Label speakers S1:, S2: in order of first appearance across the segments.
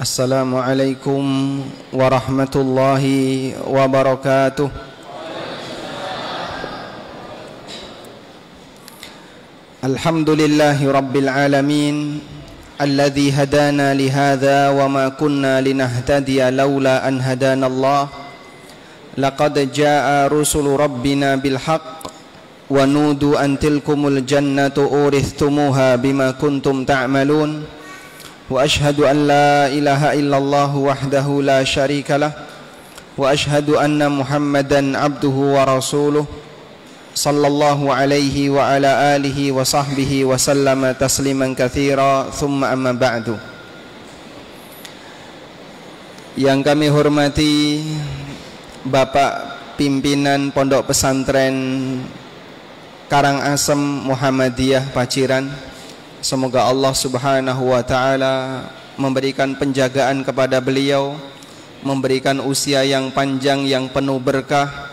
S1: Assalamualaikum warahmatullahi wabarakatuh. Alhamdulillahi rabbil alamin alladzi hadana lihadza wa ma kunna linahtadiya laula an hadana Allah. Laqad jaa rusulu rabbina bil haqq wa nudu an tilkumul jannatu uristumuha bima kuntum ta'malun. Wa ashhadu an la ilaha illallah wahdahu la syarika lah wa ashhadu anna Muhammadan abduhu wa rasuluh sallallahu alaihi wa ala alihi wa sahbihi wa sallama tasliman katsira thumma amma ba'du. Yang kami hormati Bapak Pimpinan Pondok Pesantren Karangasem Muhammadiyah Paciran, semoga Allah subhanahu wa ta'ala memberikan penjagaan kepada beliau, memberikan usia yang panjang yang penuh berkah,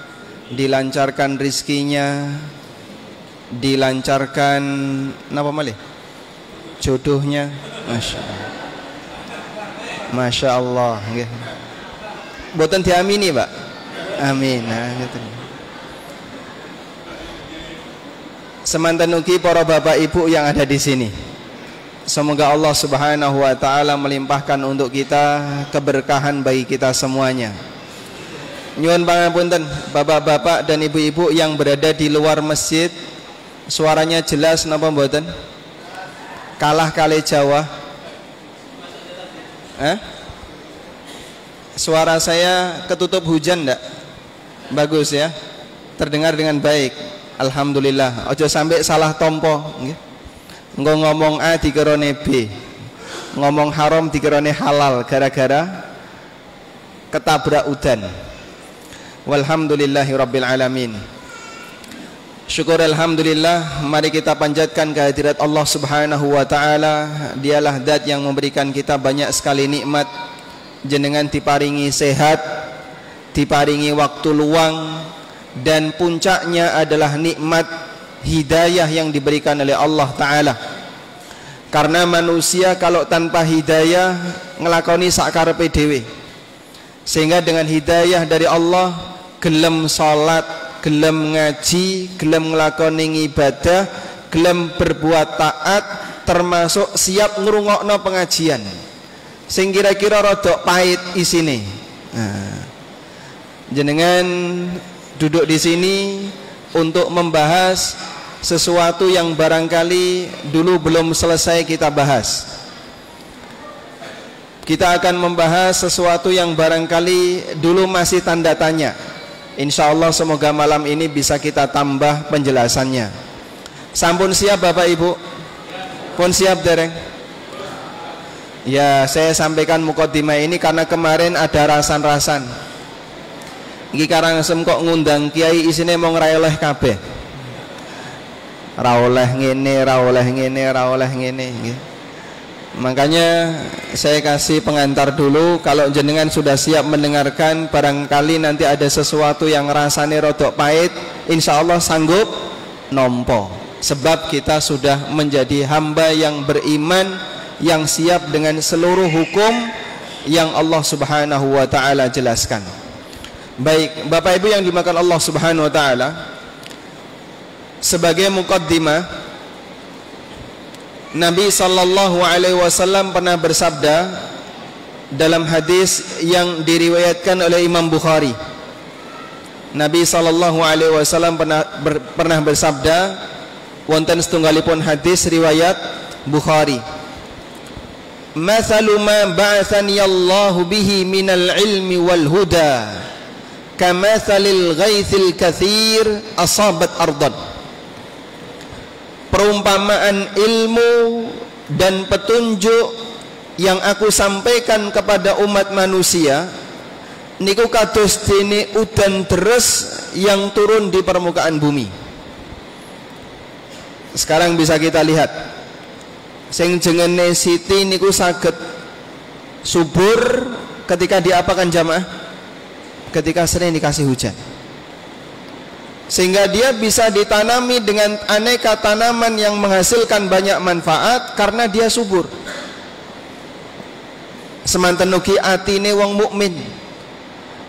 S1: dilancarkan rizkinya, dilancarkan apa malih? Jodohnya. Masya Allah. Boten diamini, Pak. Amin. Nah, gitu. Semantan ugi para bapak ibu yang ada di sini, semoga Allah subhanahu wa ta'ala melimpahkan untuk kita keberkahan bagi kita semuanya. Nyuwun pangapunten bapak-bapak dan ibu-ibu yang berada di luar masjid, suaranya jelas napa mboten? Kalah kali Jawa. Suara saya ketutup hujan ndak? Bagus ya, terdengar dengan baik. Alhamdulillah. Ojo sampai salah tompo. Engko ngomong A dikirone B, ngomong haram dikirone halal gara-gara ketabrak udan. Walhamdulillahi rabbil alamin. Syukur alhamdulillah. Mari kita panjatkan kehadirat Allah subhanahu wa ta'ala. Dialah zat yang memberikan kita banyak sekali nikmat. Jenengan diparingi sehat, diparingi waktu luang, dan puncaknya adalah nikmat hidayah yang diberikan oleh Allah Ta'ala. Karena manusia kalau tanpa hidayah ngelakoni sakarepe dhewe, sehingga dengan hidayah dari Allah gelem salat, gelem ngaji, gelem ngelakoni ibadah, gelem berbuat taat, termasuk siap ngrungokno pengajian sing kira-kira rodok pahit isine. Jenengan duduk di sini untuk membahas sesuatu yang barangkali dulu belum selesai kita bahas. Kita akan membahas sesuatu yang barangkali dulu masih tanda tanya. Insya Allah semoga malam ini bisa kita tambah penjelasannya. Sampun siap Bapak Ibu? Pun siap dereng? Ya, saya sampaikan mukaddimah ini karena kemarin ada rasan-rasan. Iki Karangasem kok ngundang kiai isine mong ra oleh kabeh. Ra oleh ngene, ra oleh ngene, ra oleh ngene nggih. Makanya saya kasih pengantar dulu. Kalau jenengan sudah siap mendengarkan, barangkali nanti ada sesuatu yang rasane rodok pahit, insya Allah sanggup nompo. Sebab kita sudah menjadi hamba yang beriman, yang siap dengan seluruh hukum yang Allah subhanahu wa ta'ala jelaskan. Baik, Bapak Ibu yang dimakan Allah subhanahu wa ta'ala, sebagai muqaddimah, Nabi sallallahu alaihi wasallam pernah bersabda dalam hadis yang diriwayatkan oleh Imam Bukhari. Nabi sallallahu alaihi wasallam pernah bersabda, wonten setunggalipun hadis riwayat Bukhari, "Mathalu ma ba'athani Allahu bihi minal ilmi wal huda kamathalil ghaithil kathir asabat ardan." Perumpamaan ilmu dan petunjuk yang aku sampaikan kepada umat manusia niku kados dene udan deres yang turun di permukaan bumi. Sekarang bisa kita lihat, sing jengene Siti niku saged subur ketika diapakan jamaah? Ketika sering dikasih hujan, sehingga dia bisa ditanami dengan aneka tanaman yang menghasilkan banyak manfaat karena dia subur. semanten ugi atine wong mukmin.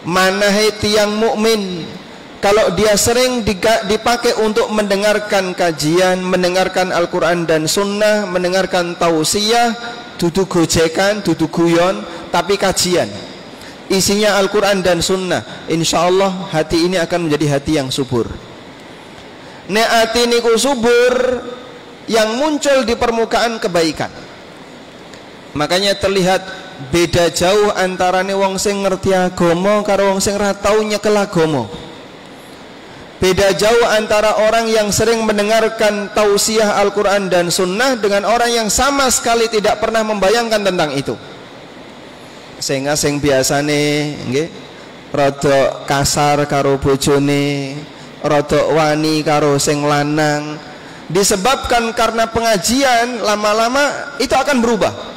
S1: Manahe tiyang mukmin kalau dia sering dipakai untuk mendengarkan kajian, mendengarkan Al-Quran dan Sunnah, mendengarkan tausiah, dudu gojekan, dudu guyon, tapi kajian isinya Al-Quran dan Sunnah, insya Allah hati ini akan menjadi hati yang subur. Nek hati niku subur, yang muncul di permukaan kebaikan. Makanya terlihat beda jauh antarane wong sing ngerti agama karo wong sing ra tau nyekel agama. Beda jauh antara orang yang sering mendengarkan tausiah Al-Quran dan Sunnah dengan orang yang sama sekali tidak pernah membayangkan tentang itu. Sehingga sing biasane nggih rada kasar karo bojone, rada wani karo sing lanang, disebabkan karena pengajian lama-lama itu akan berubah.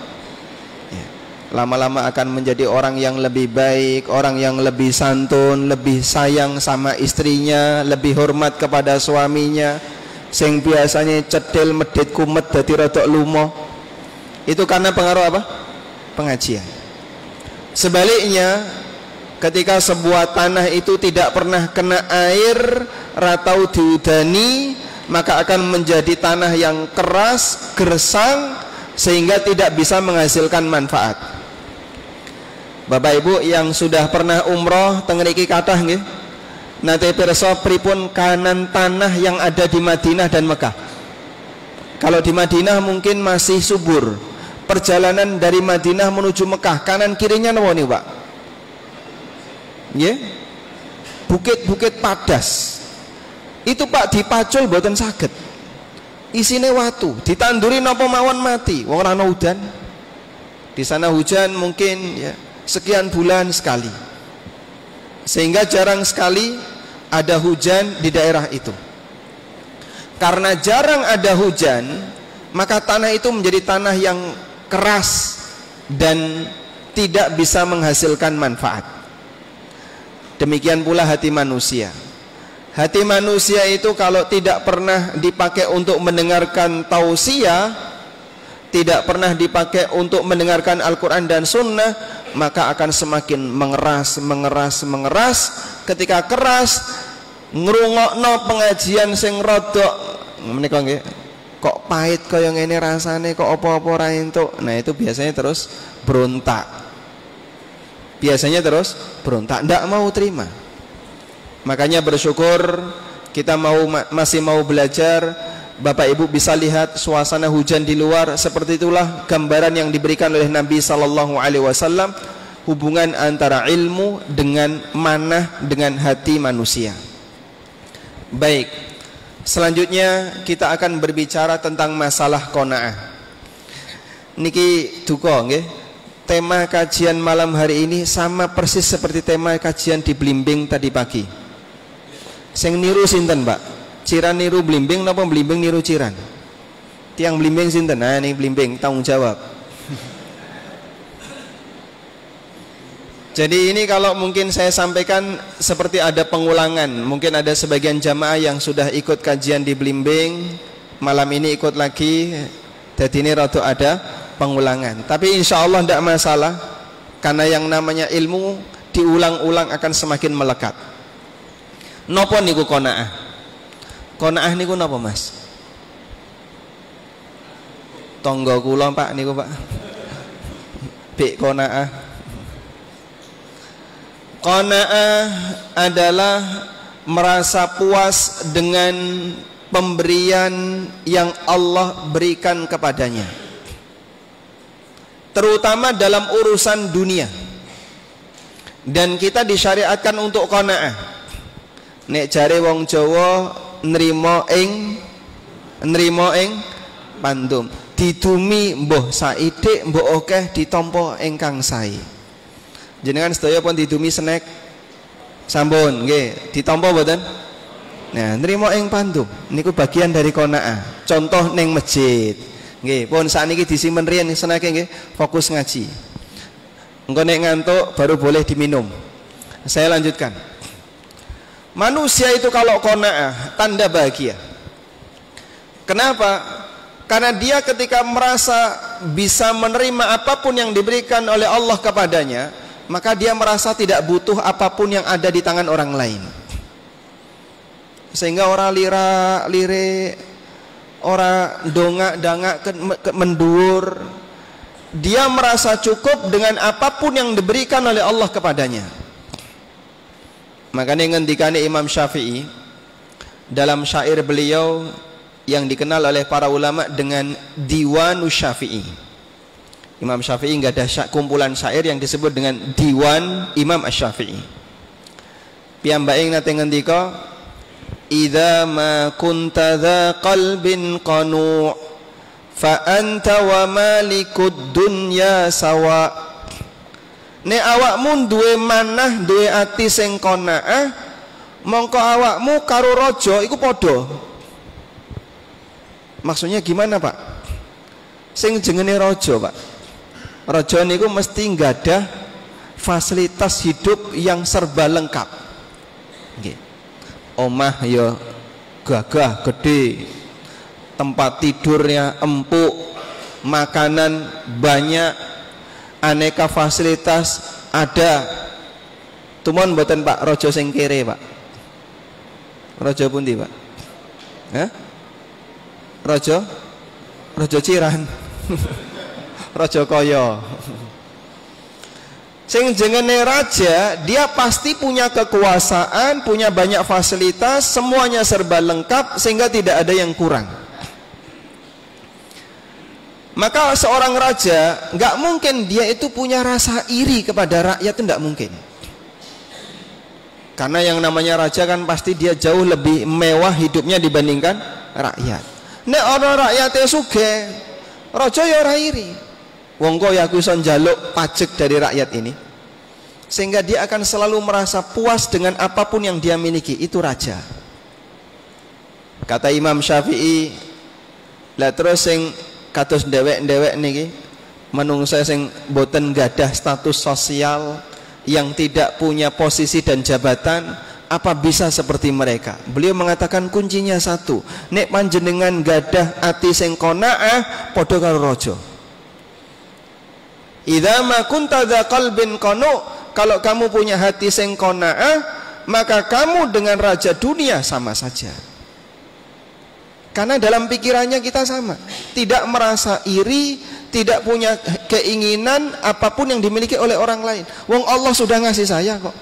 S1: Lama-lama akan menjadi orang yang lebih baik, orang yang lebih santun, lebih sayang sama istrinya, lebih hormat kepada suaminya. Sing biasanya cedel medit kumet dadi rada lumo. Itu karena pengaruh apa? Pengajian. Sebaliknya, ketika sebuah tanah itu tidak pernah kena air, ratau diudani, maka akan menjadi tanah yang keras, gersang, sehingga tidak bisa menghasilkan manfaat. Bapak Ibu yang sudah pernah umroh teng mriki kathah nggih. Nate pirsa pripun kanan tanah yang ada di Madinah dan Mekah. Kalau di Madinah mungkin masih subur. Perjalanan dari Madinah menuju Mekah, kanan kirinya napa niku, Pak? Nggih. Bukit-bukit padas. Itu Pak dipacul mboten saged. Isine watu, ditanduri napa mawon mati. Wong ora ana udan. Di sana hujan mungkin ya sekian bulan sekali, sehingga jarang sekali ada hujan di daerah itu. Karena jarang ada hujan, maka tanah itu menjadi tanah yang keras dan tidak bisa menghasilkan manfaat. Demikian pula hati manusia. Hati manusia itu kalau tidak pernah dipakai untuk mendengarkan tausiah, tidak pernah dipakai untuk mendengarkan Al-Quran dan Sunnah, maka akan semakin mengeras. Ketika keras, ngrungokno pengajian sing rodok menika nggih, kok pahit kaya ngene rasane, kok apa-apa ora entuk. Nah, itu biasanya terus berontak. Ndak mau terima. Makanya bersyukur kita masih mau belajar. Bapak Ibu bisa lihat suasana hujan di luar, seperti itulah gambaran yang diberikan oleh Nabi sallallahu alaihi wasallam, hubungan antara ilmu dengan manah dengan hati manusia. Baik, selanjutnya kita akan berbicara tentang masalah qanaah. Niki duka nggih. Tema kajian malam hari ini sama persis seperti tema kajian di Blimbing tadi pagi. Sing niru sinten, Pak? Ciran niru Blimbing napa Blimbing niru Ciran? Tiang Blimbing sinten? Nah, ini Blimbing tanggung jawab. Jadi ini kalau mungkin saya sampaikan seperti ada pengulangan. Mungkin ada sebagian jamaah yang sudah ikut kajian di Blimbing, malam ini ikut lagi. Jadi ini rada ada pengulangan. Tapi insya Allah tidak masalah, karena yang namanya ilmu diulang-ulang akan semakin melekat. Napa niku qanaah? Qanaah niku napa, Mas? Tonggo kula, Pak, niku, Pak. Bik qanaah. Qanaah adalah merasa puas dengan pemberian yang Allah berikan kepadanya, terutama dalam urusan dunia. Dan kita disyariatkan untuk qanaah. Nek jare wong Jawa nrimo ing pandum, didumi mbuh saidik mbuh akeh ditampa ingkang sae. Jenengan sedaya pun didumi snack sampun nggih ditampa mboten? Nah, nrimo ing pandum niku bagian dari qanaah. Contoh ning masjid nggih, pun sakniki disimpen riyen snack nggih, fokus ngaji. Engko nek ngantuk baru boleh diminum. Saya lanjutkan. Manusia itu kalau qanaah, tanda bahagia. Kenapa? Karena dia ketika merasa bisa menerima apapun yang diberikan oleh Allah kepadanya, maka dia merasa tidak butuh apapun yang ada di tangan orang lain. Sehingga orang lire, orang dongak-dangak mendur, dia merasa cukup dengan apapun yang diberikan oleh Allah kepadanya. Makanya ngendikane Imam Syafi'i dalam syair beliau yang dikenal oleh para ulama dengan Diwanus Syafi'i. Imam Syafi'i enggak ada kumpulan syair yang disebut dengan Diwan Imam Asy-Syafi'i. Piyambake nate ngendika, "Idza ma kunta dza qalbin qanu' fa anta wa malikud dunya sawa." Nek awakmu duwe manah, duwe ati sing qanaah, mongko awakmu karo raja iku padha. Maksudnya gimana, Pak? Sing jenenge raja, Pak. Raja niku mesti nggadah fasilitas hidup yang serba lengkap. Nggih. Omah ya gagah gede, tempat tidurnya empuk, makanan banyak, aneka fasilitas ada. Tumon mboten Pak raja sing kere, Pak. Raja pundi, Pak? Hah? Raja Ciran. Raja kaya. Sing jenenge raja, dia pasti punya kekuasaan, punya banyak fasilitas, semuanya serba lengkap sehingga tidak ada yang kurang. Maka seorang raja nggak mungkin dia itu punya rasa iri kepada rakyat, itu nggak mungkin. Karena yang namanya raja kan pasti dia jauh lebih mewah hidupnya dibandingkan rakyat. Nek ana rakyate sugih, raja ya ora iri. Wong kok ya aku iso njaluk pajak dari rakyat ini. Sehingga dia akan selalu merasa puas dengan apapun yang dia miliki, itu raja. Kata Imam Syafi'i, lah terus sing kados ndewek-ndewek niki, menungsa sing boten gadah status sosial, yang tidak punya posisi dan jabatan, apa bisa seperti mereka? Beliau mengatakan kuncinya satu, nek panjenengan gadah ati sing qanaah padha karo raja. Idza ma kunta dza qalbin qanu, kalau kamu punya hati sing qanaah, maka kamu dengan raja dunia sama saja. Karena dalam pikirannya kita sama, tidak merasa iri, tidak punya keinginan apapun yang dimiliki oleh orang lain. Wong Allah sudah ngasih saya kok.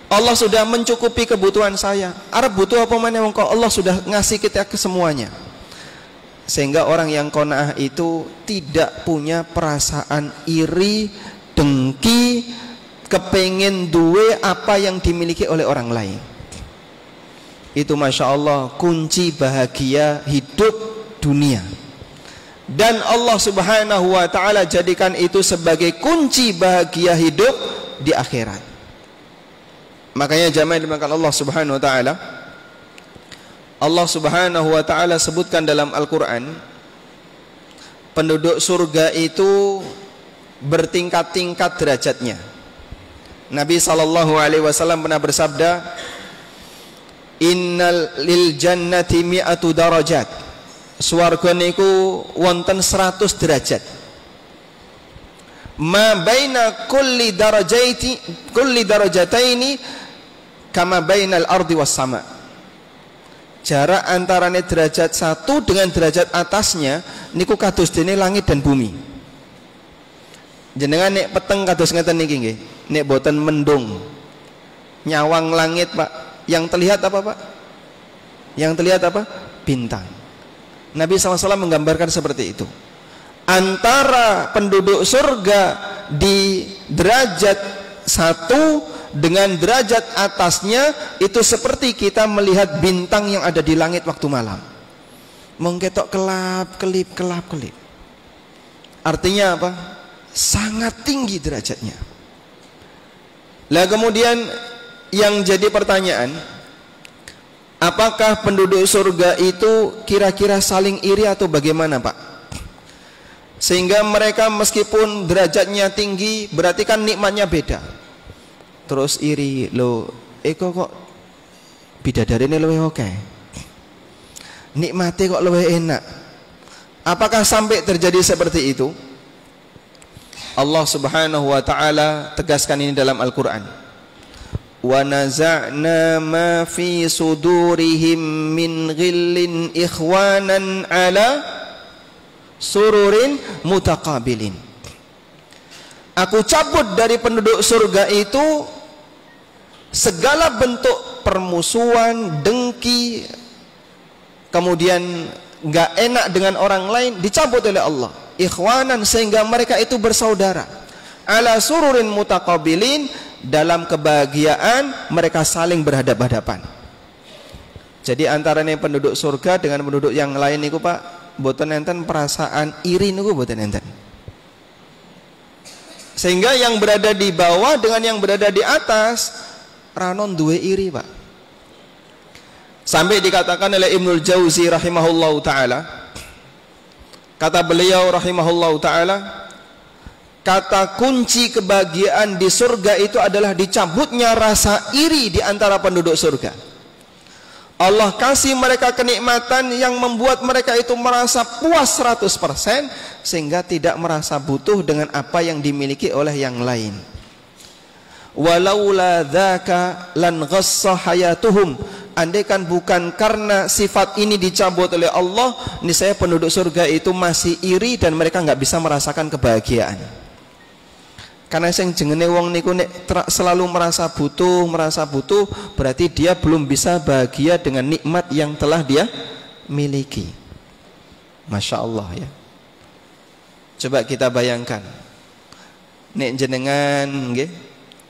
S1: Allah sudah mencukupi kebutuhan saya. Arab butuh apa mana wong kok Allah sudah ngasih kita ke semuanya. Sehingga orang yang qanaah itu tidak punya perasaan iri, dengki, kepengin duwe apa yang dimiliki oleh orang lain. Itu Masya Allah kunci bahagia hidup dunia. Dan Allah Subhanahu wa ta'ala jadikan itu sebagai kunci bahagia hidup di akhirat. Makanya jamaah dimakan Allah Subhanahu wa ta'ala, Allah Subhanahu wa ta'ala sebutkan dalam Al-Quran, penduduk surga itu bertingkat-tingkat derajatnya. Nabi SAW pernah bersabda, innal lil jannati mi'atu darajat, swarga niku wonten 100 derajat. Ma baina kulli darajataini kama bainal ardi was sama. Jarak antarane derajat satu dengan derajat atasnya niku kados dene langit dan bumi. Jenengan nek peteng kados ngeten niki nggih, nek boten mendung nyawang langit, Pak, yang terlihat apa, Pak? Yang terlihat apa? Bintang. Nabi SAW menggambarkan seperti itu. Antara penduduk surga di derajat satu dengan derajat atasnya itu seperti kita melihat bintang yang ada di langit waktu malam. Mengketok kelap-kelip, kelap-kelip. Artinya apa? Sangat tinggi derajatnya. Lah kemudian yang jadi pertanyaan, apakah penduduk surga itu kira-kira saling iri atau bagaimana, Pak? Sehingga mereka meskipun derajatnya tinggi, berarti kan nikmatnya beda. Terus iri, lo, kok bidadari ini lebih oke, nikmati kok lebih enak. Apakah sampai terjadi seperti itu? Allah Subhanahu wa taala tegaskan ini dalam Al-Qur'an. Wa naza'na ma fi sudurihim min ghillin ikhwanan ala sururin mutaqabilin. Aku cabut dari penduduk surga itu segala bentuk permusuhan, dengki, kemudian nggak enak dengan orang lain, dicabut oleh Allah. Ikhwanan, sehingga mereka itu bersaudara. Ala sururin mutaqabilin, dalam kebahagiaan mereka saling berhadap-hadapan. Jadi antara penduduk surga dengan penduduk yang lain niku Pak, boten enten perasaan iri niku boten enten. Sehingga yang berada di bawah dengan yang berada di atas ranon duwe iri Pak. Sampai dikatakan oleh Ibnul Jauzi rahimahullahu ta'ala, kata beliau rahimahullahu ta'ala, kata kunci kebahagiaan di surga itu adalah dicabutnya rasa iri di antara penduduk surga. Allah kasih mereka kenikmatan yang membuat mereka itu merasa puas 100%, sehingga tidak merasa butuh dengan apa yang dimiliki oleh yang lain. Walaula dzaka lan ghassa hayatuhum, andaikan bukan karena sifat ini dicabut oleh Allah, niscaya penduduk surga itu masih iri dan mereka nggak bisa merasakan kebahagiaan. Karena sing jengene wong niku nek selalu merasa butuh, berarti dia belum bisa bahagia dengan nikmat yang telah dia miliki. Masya Allah ya. Coba kita bayangkan, nek jenengan nggih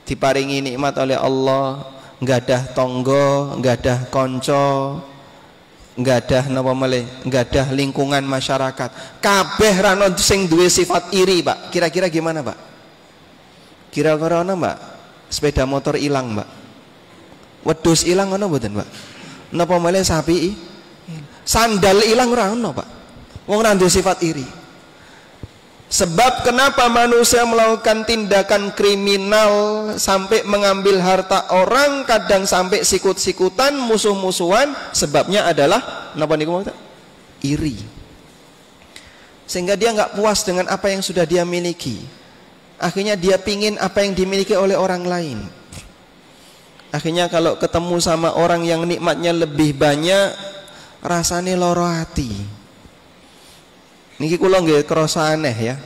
S1: diparingi nikmat oleh Allah, nggadah tonggo, nggadah konco, nggadah napa malih, nggadah lingkungan masyarakat, kabeh rano sing duwe sifat iri Pak. Kira-kira gimana Pak? Kira-kira ana Mbak, sepeda motor ilang Mbak, wedhus ilang ana mboten Mbak? Napa malih sapi sandal ilang ora ana Pak, wong ora duwe sifat iri. Sebab kenapa manusia melakukan tindakan kriminal sampai mengambil harta orang, kadang sampai sikut-sikutan, musuh-musuhan, sebabnya adalah napa niku Pak? Iri. Sehingga dia nggak puas dengan apa yang sudah dia miliki. Akhirnya dia pingin apa yang dimiliki oleh orang lain. Akhirnya kalau ketemu sama orang yang nikmatnya lebih banyak, rasanya loro hati. Niki kula nggih krasa aneh ya.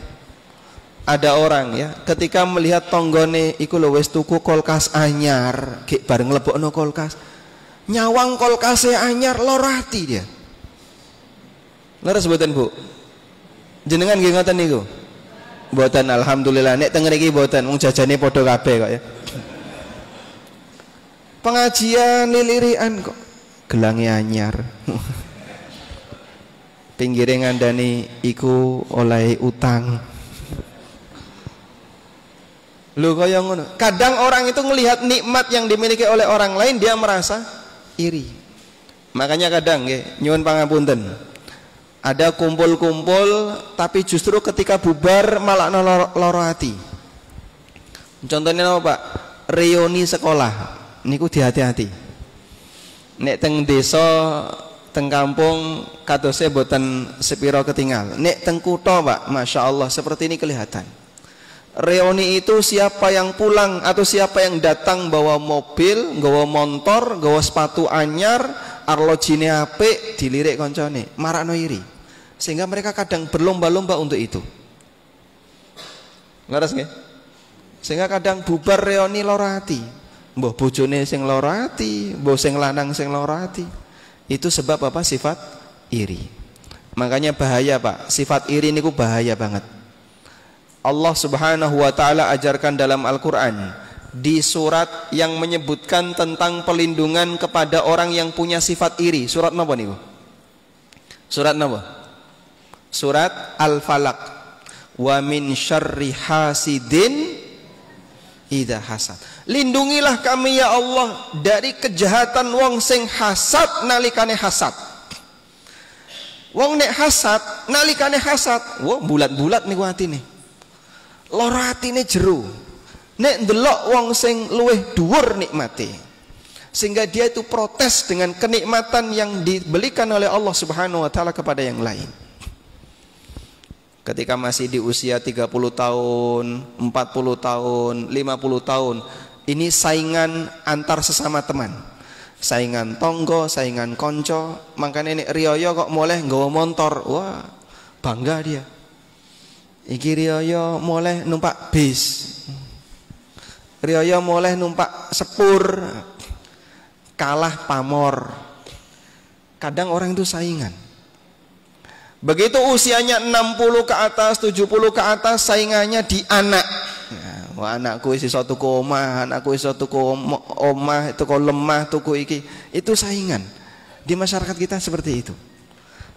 S1: Ada orang ya, ketika melihat tonggone iku lho wis tuku kulkas anyar, gek bareng mlebokno kulkas. Nyawang kulkase anyar loro ati dia. Leres mboten Bu? Jenengan nggih ngoten niku? Mboten, alhamdulillah. Nek teng mriki mboten, wong jajane padha kabeh kok ya. Pengajian lilirian kok gelange anyar. Pinggire ngandani iku oleh utang. Lho kaya ngono. Kadang orang itu melihat nikmat yang dimiliki oleh orang lain, dia merasa iri. Makanya kadang nggih, nyuwun pangapunten. Ada kumpul-kumpul tapi justru ketika bubar malah loro ati. Contohnya apa Pak? Reuni sekolah. Niku dihati-hati. Nek teng desa, teng kampung kadose boten sepiro ketinggal. Nek teng kutha Pak, Masya Allah seperti ini kelihatan. Reuni itu siapa yang pulang atau siapa yang datang bawa mobil, bawa motor, bawa sepatu anyar, arlojine apik, dilirik koncone, marakno iri. Sehingga mereka kadang berlomba-lomba untuk itu. Ngaras nggih? Sehingga kadang bubar reuni lara ati. Mbah bojone sing lara ati, mbah sing lanang sing lara ati. Itu sebab apa? Sifat iri. Makanya bahaya Pak, sifat iri niku bahaya banget. Allah Subhanahu wa taala ajarkan dalam Al-Qur'an di surat yang menyebutkan tentang pelindungan kepada orang yang punya sifat iri. Surat napa niku? Surat napa? Surat Al-Falaq. Wa min syarri hasidin idza hasad. Lindungilah kami ya Allah dari kejahatan wong sing hasad nalikane hasad. Wong nek hasad nalikane hasad, wah bulat-bulat niku atine. Lara atine jero. Nek ndelok wong sing luwih dhuwur nikmate, sehingga dia itu protes dengan kenikmatan yang diberikan oleh Allah Subhanahu wa taala kepada yang lain. Ketika masih di usia 30 tahun, 40 tahun, 50 tahun, ini saingan antar sesama teman, saingan tonggo, saingan konco. Makanya ini riyoyo kok mulai nggawa motor, wah bangga dia. Iki riyoyo mulai numpak bis, riyoyo mulai numpak sepur, kalah pamor. Kadang orang itu saingan. Begitu usianya 60 ke atas, 70 ke atas, saingannya di anak. Wah, anakku isi suatu omah, anakku isi suatu omah, itu kok lemah, tuku iki. Itu saingan. Di masyarakat kita seperti itu.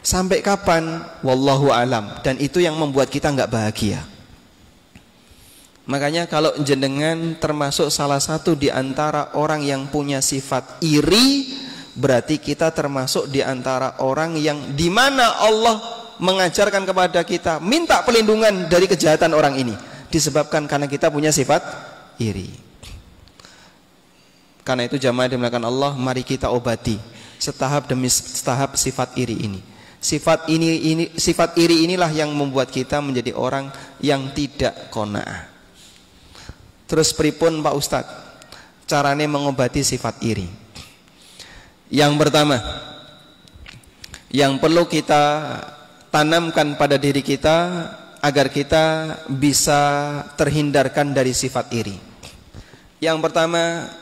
S1: Sampai kapan? Wallahu alam. Dan itu yang membuat kita nggak bahagia. Makanya kalau jenengan termasuk salah satu di antara orang yang punya sifat iri, berarti kita termasuk di antara orang yang dimana Allah mengajarkan kepada kita minta perlindungan dari kejahatan orang ini, disebabkan karena kita punya sifat iri. Karena itu jamaah dimuliakan Allah, mari kita obati setahap demi setahap sifat iri ini. Sifat iri inilah yang membuat kita menjadi orang yang tidak qanaah. Terus pripun Pak Ustadz caranya mengobati sifat iri? Yang pertama, yang perlu kita tanamkan pada diri kita agar kita bisa terhindarkan dari sifat iri. Yang pertama,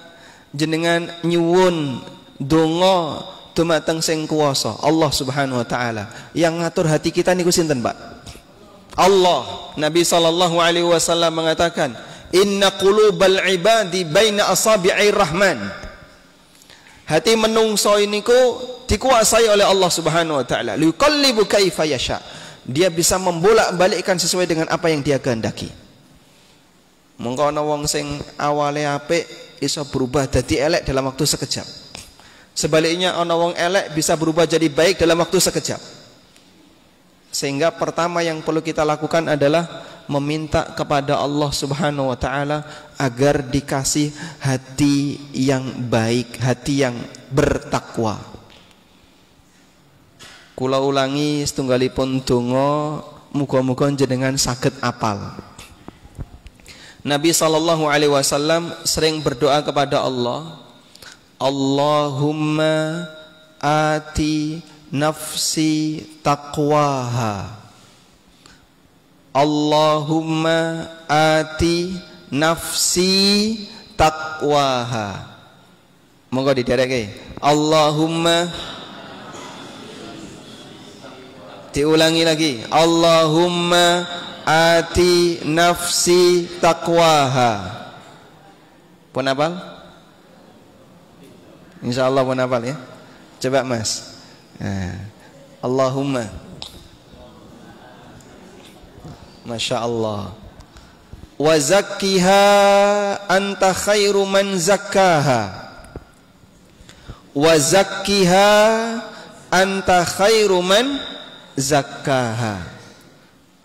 S1: jenengan nyuwun donga dumateng sing kuwasa, Allah Subhanahu wa taala. Yang ngatur hati kita niku sinten, Pak? Allah. Nabi sallallahu alaihi wasallam mengatakan, "Inna qulubal ibadi baina asabi'ir rahman." Hati menungso ini dikuasai oleh Allah Subhanahu wa taala. Liqallibu kaifa yasha. Dia bisa membolak-balikkan sesuai dengan apa yang dia kehendaki. Mongko ana wong sing awale apik iso berubah dadi elek dalam waktu sekejap. Sebaliknya ana wong elek bisa berubah jadi baik dalam waktu sekejap. Sehingga pertama yang perlu kita lakukan adalah meminta kepada Allah Subhanahu wa taala agar dikasih hati yang baik, hati yang bertakwa. Kula ulangi setunggalipun donga, muga-muga jenengan saged apal. Nabi sallallahu alaihi wasallam sering berdoa kepada Allah, Allahumma ati nafsi taqwaha. Allahumma ati nafsi taqwaha. Monggo didereke. Allahumma, diulangi lagi. Allahumma ati nafsi taqwaha. Pun hafal? Insyaallah pun hafal ya. Coba Mas. Allahumma, Masya Allah, wa zakkiha anta khairu man zakkaha, wa zakkiha anta khairu man zakkaha,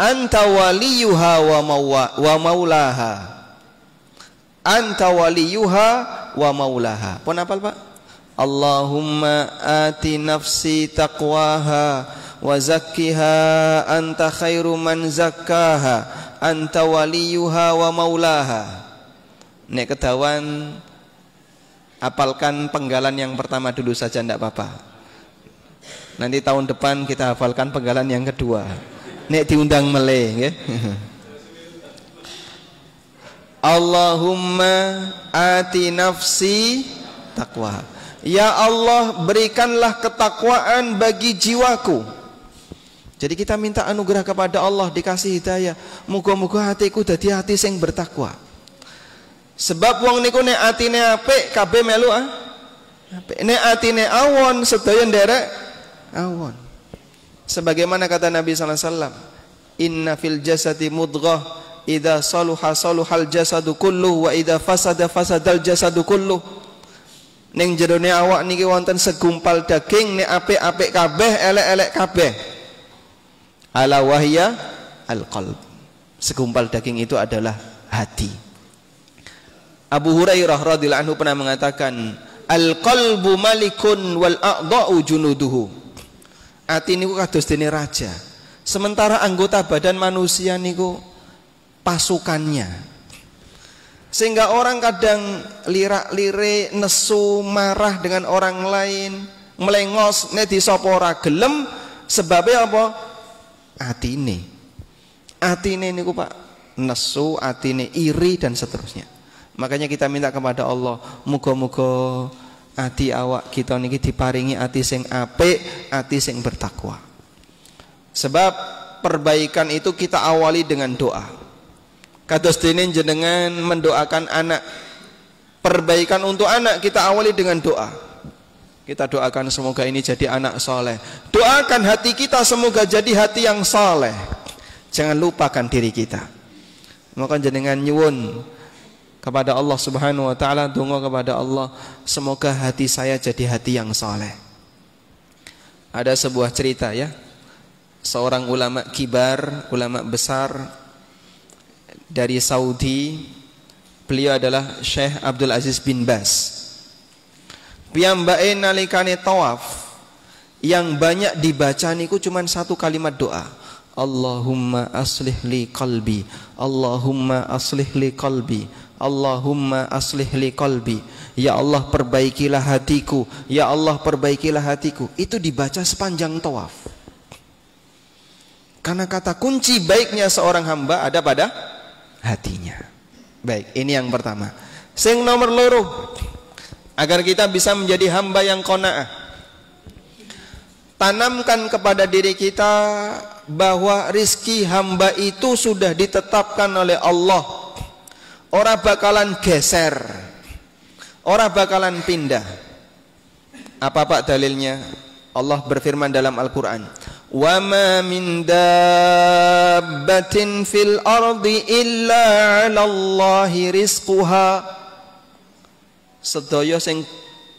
S1: anta waliyuha wa maulaha, anta waliyuha wa maulaha. Pun hafal Pak? Allahumma ati nafsi taqwaha wa zakkiha anta khairu man zakkaha anta waliyuha wa maulaha. Nek kedawan hafalkan penggalan yang pertama dulu saja, ndak apa-apa. Nanti tahun depan kita hafalkan penggalan yang kedua. Nek diundang meleh nggih. Allahumma ati nafsi taqwa. Ya Allah, berikanlah ketakwaan bagi jiwaku. Jadi kita minta anugerah kepada Allah, dikasih hidayah. Muga-muga hatiku dadi hati sing bertakwa. Sebab wong niku nek atine apik kabeh melu apik. Nek atine awon sedaya nderek awon. Sebagaimana kata Nabi sallallahu alaihi wasallam, "Inna fil jasadi mudghah, idza saluha saluhal jasadu kulluh wa idza fasada fasadal jasadu kulluh." Ning jerone awak niki wonten segumpal daging, nek apik-apik kabeh, elek-elek kabeh. Ala wahya al-qalb. Segumpal daging itu adalah hati. Abu Hurairah radhiyallahu anhu pernah mengatakan, al-qalbu malikun wal a'dha'u junuduhu. Ati niku kados dene raja. Sementara anggota badan manusia niku pasukannya. Sehingga orang kadang lirak-lirik, nesu, marah dengan orang lain, melengos, nek disapa ora gelem, sebabnya apa? Atine. Atine niku Pak, nesu, atine iri dan seterusnya. Makanya kita minta kepada Allah, muga-muga ati awak kita niki diparingi ati sing apik, ati sing bertakwa. Sebab perbaikan itu kita awali dengan doa. Kados dene jenengan mendoakan anak. Perbaikan untuk anak kita awali dengan doa. Kita doakan semoga ini jadi anak soleh. Doakan hati kita semoga jadi hati yang soleh. Jangan lupakan diri kita. Maka jenengan nyuwun kepada Allah Subhanahu wa taala, donga kepada Allah, semoga hati saya jadi hati yang soleh. Ada sebuah cerita ya. Seorang ulama kibar, ulama besar dari Saudi, beliau adalah Syekh Abdul Aziz bin Baz. Piyambake nalikane tawaf yang banyak dibaca niku cuman satu kalimat doa. Allahumma aslih li qalbi, Allahumma aslih li qalbi, Allahumma aslih li qalbi. Ya Allah perbaikilah hatiku, ya Allah perbaikilah hatiku. Itu dibaca sepanjang tawaf. Karena kata kunci baiknya seorang hamba ada pada hatinya. Baik, ini yang pertama. Sing nomor loro, agar kita bisa menjadi hamba yang qanaah, tanamkan kepada diri kita bahwa rizki hamba itu sudah ditetapkan oleh Allah. Ora bakalan geser, ora bakalan pindah. Apa Pak dalilnya? Allah berfirman dalam Al-Quran, wa ma min dabbatin fil ardi illa 'ala Allahi rizquha. Sedaya sing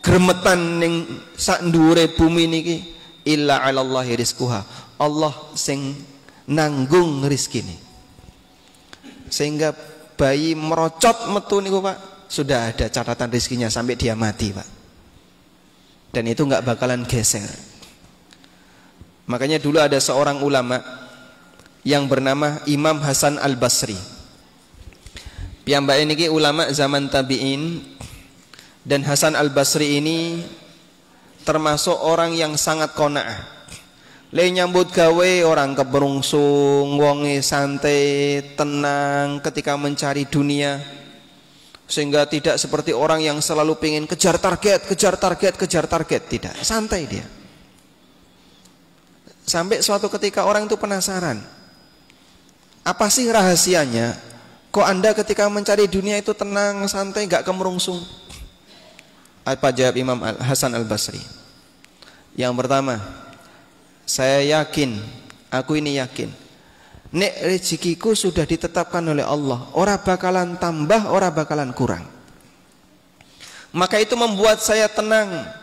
S1: gremetan ning sak ndhuwure bumi niki illa 'ala Allahi rizquha. Allah sing nanggung rezekine. Sehingga bayi merocot metu niku Pak, sudah ada catatan rezekinya sampai dia mati Pak. Dan itu enggak bakalan geser. Makanya dulu ada seorang ulama yang bernama Imam Hasan Al-Basri. Piyambake niki ulama zaman tabi'in, dan Hasan Al-Basri ini termasuk orang yang sangat qanaah. Le nyambut gawe orang keberungsung, wonge santai, tenang ketika mencari dunia. Sehingga tidak seperti orang yang selalu pengen kejar target, tidak, santai dia. Sampai suatu ketika orang itu penasaran, apa sih rahasianya? Kok Anda ketika mencari dunia itu tenang, santai, gak kemerungsung? Apa jawab Imam Hasan Al-Basri? Yang pertama, saya yakin, aku ini yakin, nek rezekiku sudah ditetapkan oleh Allah, ora bakalan tambah, ora bakalan kurang. Maka itu membuat saya tenang.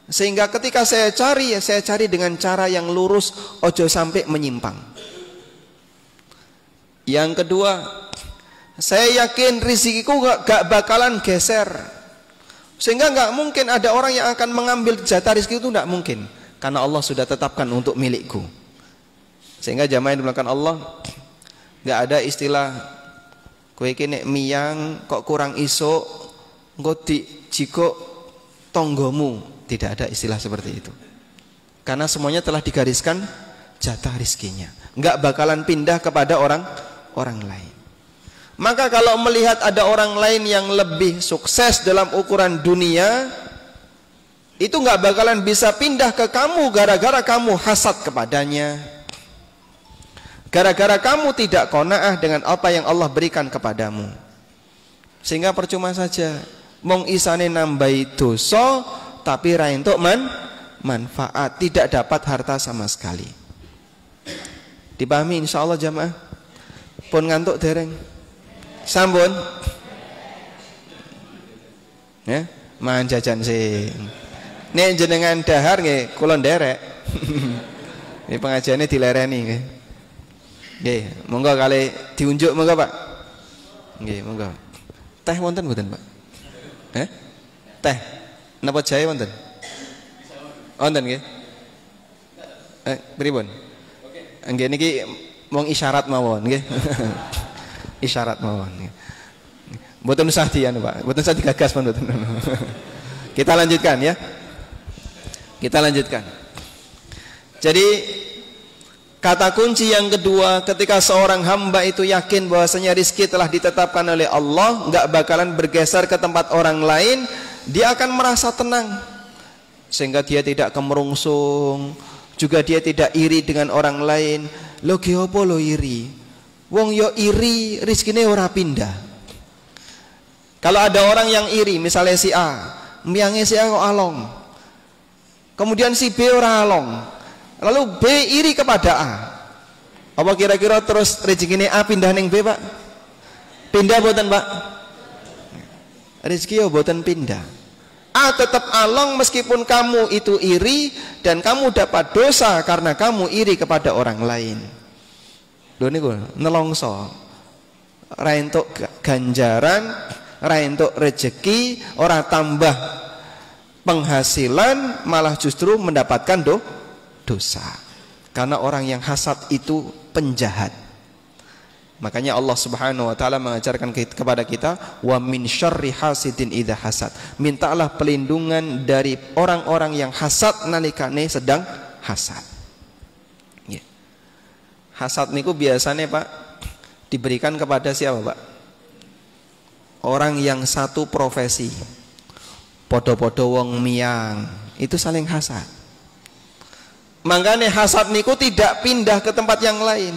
S1: Sehingga ketika saya cari, ya saya cari dengan cara yang lurus, ojo sampai menyimpang. Yang kedua, saya yakin rezekiku gak bakalan geser. Sehingga gak mungkin ada orang yang akan mengambil jatah rezeki itu, gak mungkin. Karena Allah sudah tetapkan untuk milikku. Sehingga jamaah yang dimulakan Allah, gak ada istilah kowe iki nek miyang kok kurang iso engko dijiko tonggomu. Tidak ada istilah seperti itu. Karena semuanya telah digariskan jatah rizkinya. Enggak bakalan pindah kepada orang lain. Maka kalau melihat ada orang lain yang lebih sukses dalam ukuran dunia, itu enggak bakalan bisa pindah ke kamu gara-gara kamu hasad kepadanya. Gara-gara kamu tidak qanaah dengan apa yang Allah berikan kepadamu. Sehingga percuma saja mong isane nambahi dosa tapi ra entuk manfaat, tidak dapat harta sama sekali. Dipahami insyaallah jamaah? Pun ngantuk dereng? Sampun? Ya, mangan jajan sing. Nek jenengan dahar nggih kula nderek. Ini pengajiannya dilereni nggih. Nggih, monggo kali diunjuk monggo Pak. Nggih, monggo. Teh wonten mboten Pak? Teh. Napa jahe wonten? Wonten nggih. Pripun? Nggih niki wong isyarat mawon nggih. Isyarat mawon. Mboten usah dianu Pak, mboten usah digagas mboten. Kita lanjutkan ya. Kita lanjutkan. Jadi kata kunci yang kedua, ketika seorang hamba itu yakin bahwasanya rizki telah ditetapkan oleh Allah, enggak bakalan bergeser ke tempat orang lain, dia akan merasa tenang. Sehingga dia tidak kemerungsung, juga dia tidak iri dengan orang lain. Lho ge opo lo iri? Wong yo iri rizkine ora pindah. Kalau ada orang yang iri, misalnya si A, miyange si A kok along. Kemudian si B ora along. Lalu B iri kepada A. Apa kira-kira terus rezekine A pindah ning B, Pak? Pindah mboten, Pak? Rezeki yo mboten pindah. A tetap along meskipun kamu itu iri dan kamu dapat dosa karena kamu iri kepada orang lain. Lho niku nelongso. Ra entuk ganjaran, ra entuk rezeki, ora tambah penghasilan, malah justru mendapatkan dosa. Karena orang yang hasad itu penjahat. Makanya Allah Subhanahu wa taala mengajarkan kepada kita, wa min syarri hasidin idza hasad. Mintalah pelindungan dari orang-orang yang hasad nalikane sedang hasad. Ya. Hasad niku biasanya Pak diberikan kepada siapa, Pak? Orang yang satu profesi. Podo-podo wong miang, itu saling hasad. Makanya hasad niku tidak pindah ke tempat yang lain.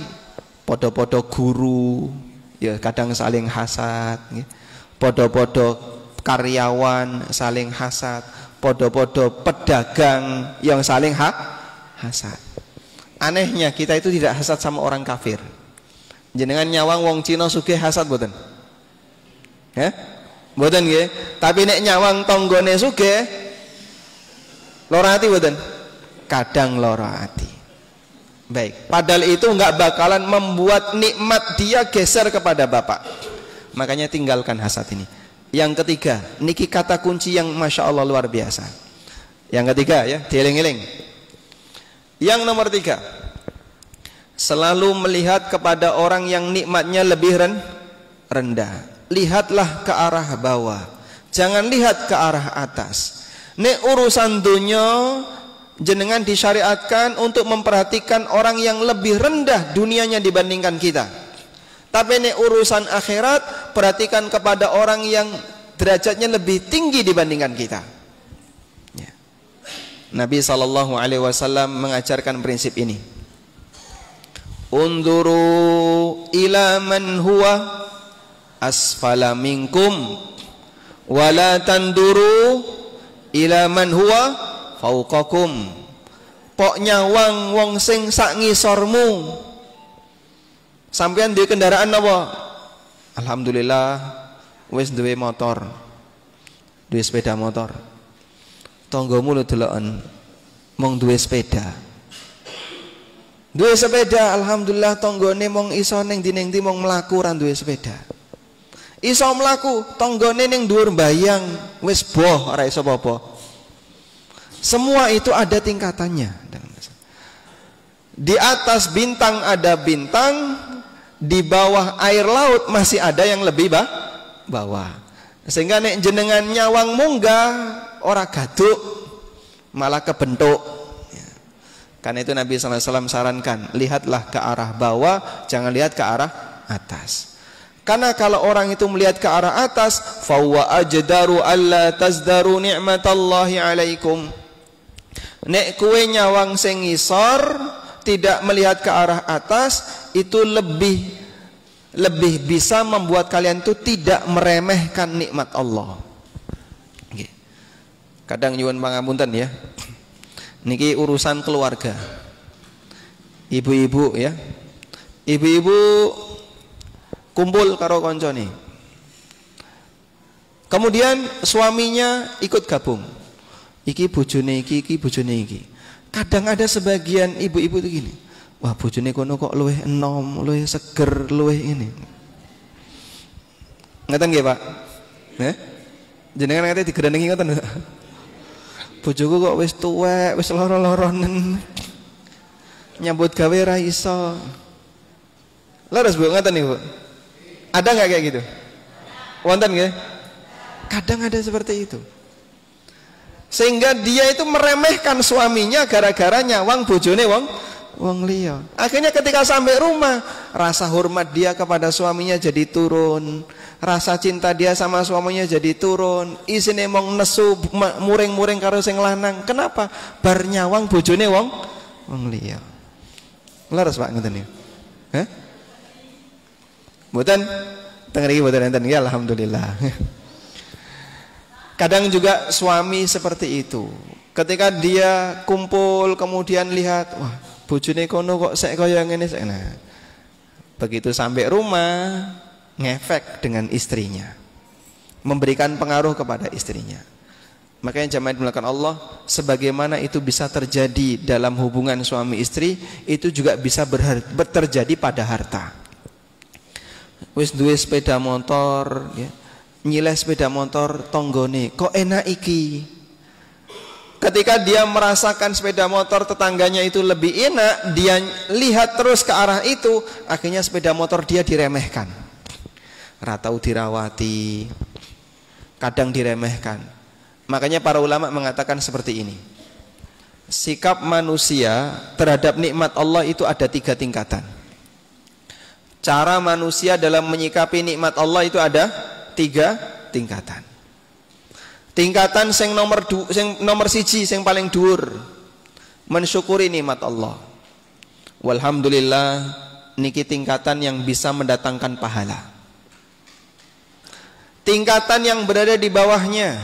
S1: Podo-podo guru, ya kadang saling hasad. Podo-podo karyawan saling hasad. Podo-podo pedagang yang saling hasad. Anehnya kita itu tidak hasad sama orang kafir. Jenengan nyawang wong Cina sugih hasad mboten? Ya? Mboten nggih. Tapi nek nyawang tanggane sugih lara ati mboten? Kadang lara ati. Baik, padahal itu enggak bakalan membuat nikmat dia geser kepada Bapak. Makanya tinggalkan hasad ini. Yang ketiga, niki kata kunci yang Masya Allah luar biasa. Yang ketiga ya, dieling-eling. Yang nomor 3, selalu melihat kepada orang yang nikmatnya lebih rendah. Lihatlah ke arah bawah, jangan lihat ke arah atas. Nek urusan dunia jenengan disyariatkan untuk memperhatikan orang yang lebih rendah dunianya dibandingkan kita. Tapi nek urusan akhirat, perhatikan kepada orang yang derajatnya lebih tinggi dibandingkan kita. Ya. Nabi SAW mengajarkan prinsip ini. Unduru ila man huwa asfala minkum wala tanduru ila man huwa fauqakum. Pok nyawang wong sing sak ngisormu. Sampeyan duwe kendaraan apa? Alhamdulillah wis duwe motor. Duwe sepeda motor. Tanggamu lho deloken mong duwe sepeda. Duwe sepeda alhamdulillah tanggane mong iso ning ndi mong mlaku ra duwe sepeda. Iso mlaku tanggane ning dhuwur mbayang wis boh ora iso apa-apa. Semua itu ada tingkatannya. Di atas bintang ada bintang, di bawah air laut masih ada yang lebih bawah. Sehingga nek jenengan nyawang munggah ora gaduk, malah kebentuk. Karena itu Nabi SAW sarankan, lihatlah ke arah bawah, jangan lihat ke arah atas. Karena kalau orang itu melihat ke arah atas, fawa ajdaru alla tazdaru ni'matallahi alaikum. Nek kue nyawang sing ngisor tidak melihat ke arah atas, itu lebih bisa membuat kalian itu tidak meremehkan nikmat Allah. Kadang nyuwun pangapunten ya. Niki urusan keluarga. Ibu-ibu ya. Ibu-ibu kumpul karo koncone. Kemudian suaminya ikut gabung. Iki bojone iki bojone iki. Kadang ada sebagian ibu-ibu itu gini. Wah, bojone kono kok luwih enom, luwih seger, luwih ini. Ngeten nggih, Pak? Nggih. Jenengan ngate digerenengi ngoten. Bojoku kok wis tuwek, wis lara-laranen. nyambut gawe ra iso. Leres Bu, ngoten nih Bu. Ada nggak kayak gitu? Wonten nggih? Kadang ada seperti itu. Sehingga dia itu meremehkan suaminya gara-gara nyawang bojone wong liya. Akhirnya ketika sampai rumah, rasa hormat dia kepada suaminya jadi turun, rasa cinta dia sama suaminya jadi turun. Isine mong nesu muring-muring karo sing lanang. Kenapa? Bar nyawang bojone wong liya. Leres Pak ngoten niku. Hah? Mboten teng mriki mboten enten ya alhamdulillah. Kadang juga suami seperti itu. Ketika dia kumpul kemudian lihat, wah, bojone kono kok sek kaya ngene sek. Nah, begitu sampai rumah ngefek dengan istrinya. Memberikan pengaruh kepada istrinya. Makanya jamaah dimulakan Allah, sebagaimana itu bisa terjadi dalam hubungan suami istri, itu juga bisa terjadi pada harta. Wis duwe sepeda motor, ya. Nyileh sepeda motor tonggone, kok enak iki. Ketika dia merasakan sepeda motor tetangganya itu lebih enak, dia lihat terus ke arah itu, akhirnya sepeda motor dia diremehkan. Ratau dirawati, kadang diremehkan. Makanya para ulama mengatakan seperti ini. Sikap manusia terhadap nikmat Allah itu ada 3 tingkatan. Cara manusia dalam menyikapi nikmat Allah itu ada 3 tingkatan. Tingkatan sing nomor siji sing paling dhuwur, mensyukuri nikmat Allah. Walhamdulillah niki tingkatan yang bisa mendatangkan pahala. Tingkatan yang berada di bawahnya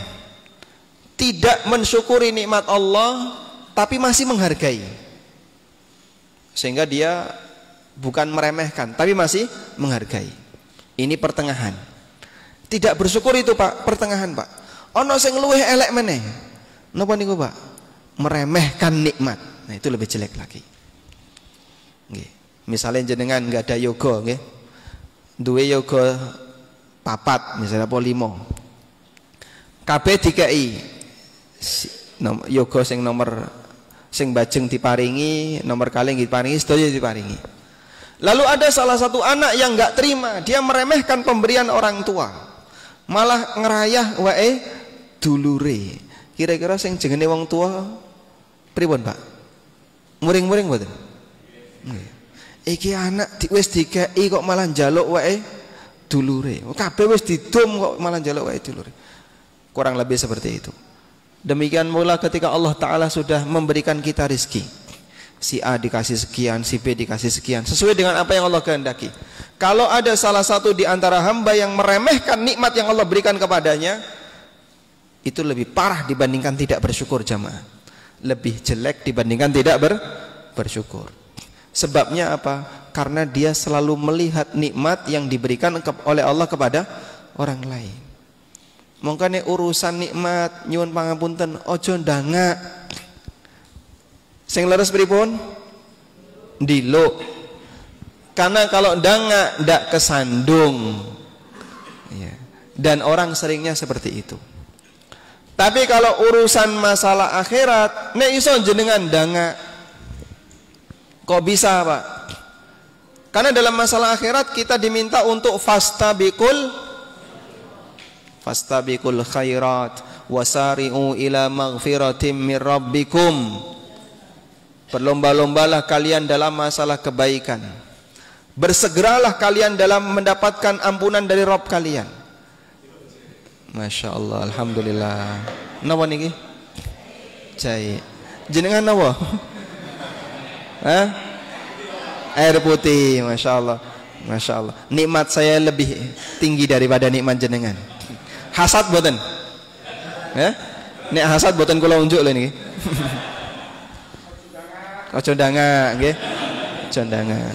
S1: tidak mensyukuri nikmat Allah tapi masih menghargai. Sehingga dia bukan meremehkan tapi masih menghargai. Ini pertengahan. Tidak bersyukur itu Pak, pertengahan Pak. Ono sing luwih elek meneh. Napa niku Pak? Meremehkan nikmat. Nah, itu lebih jelek lagi. Nggih. Misalnya jenengan enggak ada yoga nggih. Duwe yoga 4 misalnya apa 5. Kabeh dikei yoga sing nomor sing bajeng diparingi, nomor kalih diparingi, sedaya diparingi. Lalu ada salah satu anak yang enggak terima, dia meremehkan pemberian orang tua. Malah ngerayah wae dulure. Kira-kira sing jenenge wong tua pripun, Pak? Muring-muring mboten? Nggih. Iki anak wis dikeki kok malah njaluk wae dulure. Kabeh wis didum kok malah njaluk wae dulure. Kurang lebih seperti itu. Demikian pula ketika Allah Ta'ala sudah memberikan kita rizki. Si A dikasih sekian, si B dikasih sekian, sesuai dengan apa yang Allah kehendaki. Kalau ada salah satu di antara hamba yang meremehkan nikmat yang Allah berikan kepadanya, itu lebih parah dibandingkan tidak bersyukur jamaah. Lebih jelek dibandingkan tidak bersyukur. Sebabnya apa? Karena dia selalu melihat nikmat yang diberikan oleh Allah kepada orang lain. Mongkane urusan nikmat nyuwun pangapunten ojo ndangak. Sing leres pripun? Ndiluk. Karena kalau ndangak ndak kesandung. Ya. Dan orang seringnya seperti itu. Tapi kalau urusan masalah akhirat, nek iso jenengan ndangak. Kok bisa, Pak? Karena dalam masalah akhirat kita diminta untuk fastabiqul khairat wasari'u ila maghfiratim mir rabbikum. Berlomba-lombalah kalian dalam masalah kebaikan. Bersegeralah kalian dalam mendapatkan ampunan dari Rabb kalian. Masya Allah, alhamdulillah. Napa niki? Cai. Jenengan napa? Hah? Air putih, Masya Allah. Masya Allah. Nikmat saya lebih tinggi daripada nikmat jenengan. Hasad boten? Ya? Nek hasad boten kula unjuk lho niki. Ojo ndangak nggih. Ojo ndangak.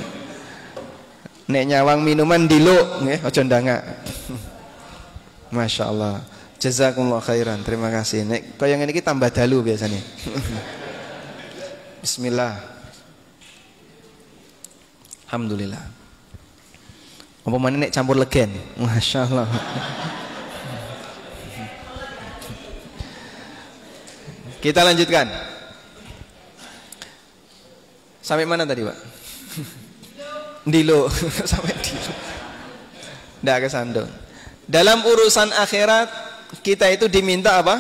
S1: Nek nyawang minuman diluk nggih, ojo ndangak. Masya Allah. Jazakumullah khairan. Terima kasih. Nek kaya ngene iki tambah dalu biasanya. Bismillah. Alhamdulillah. Apa mana nek campur legen? Masya Allah. Kita lanjutkan. Sampai mana tadi, Pak? Dilo. Sampai dilo. Nggak kesandung. Dalam urusan akhirat kita itu diminta apa?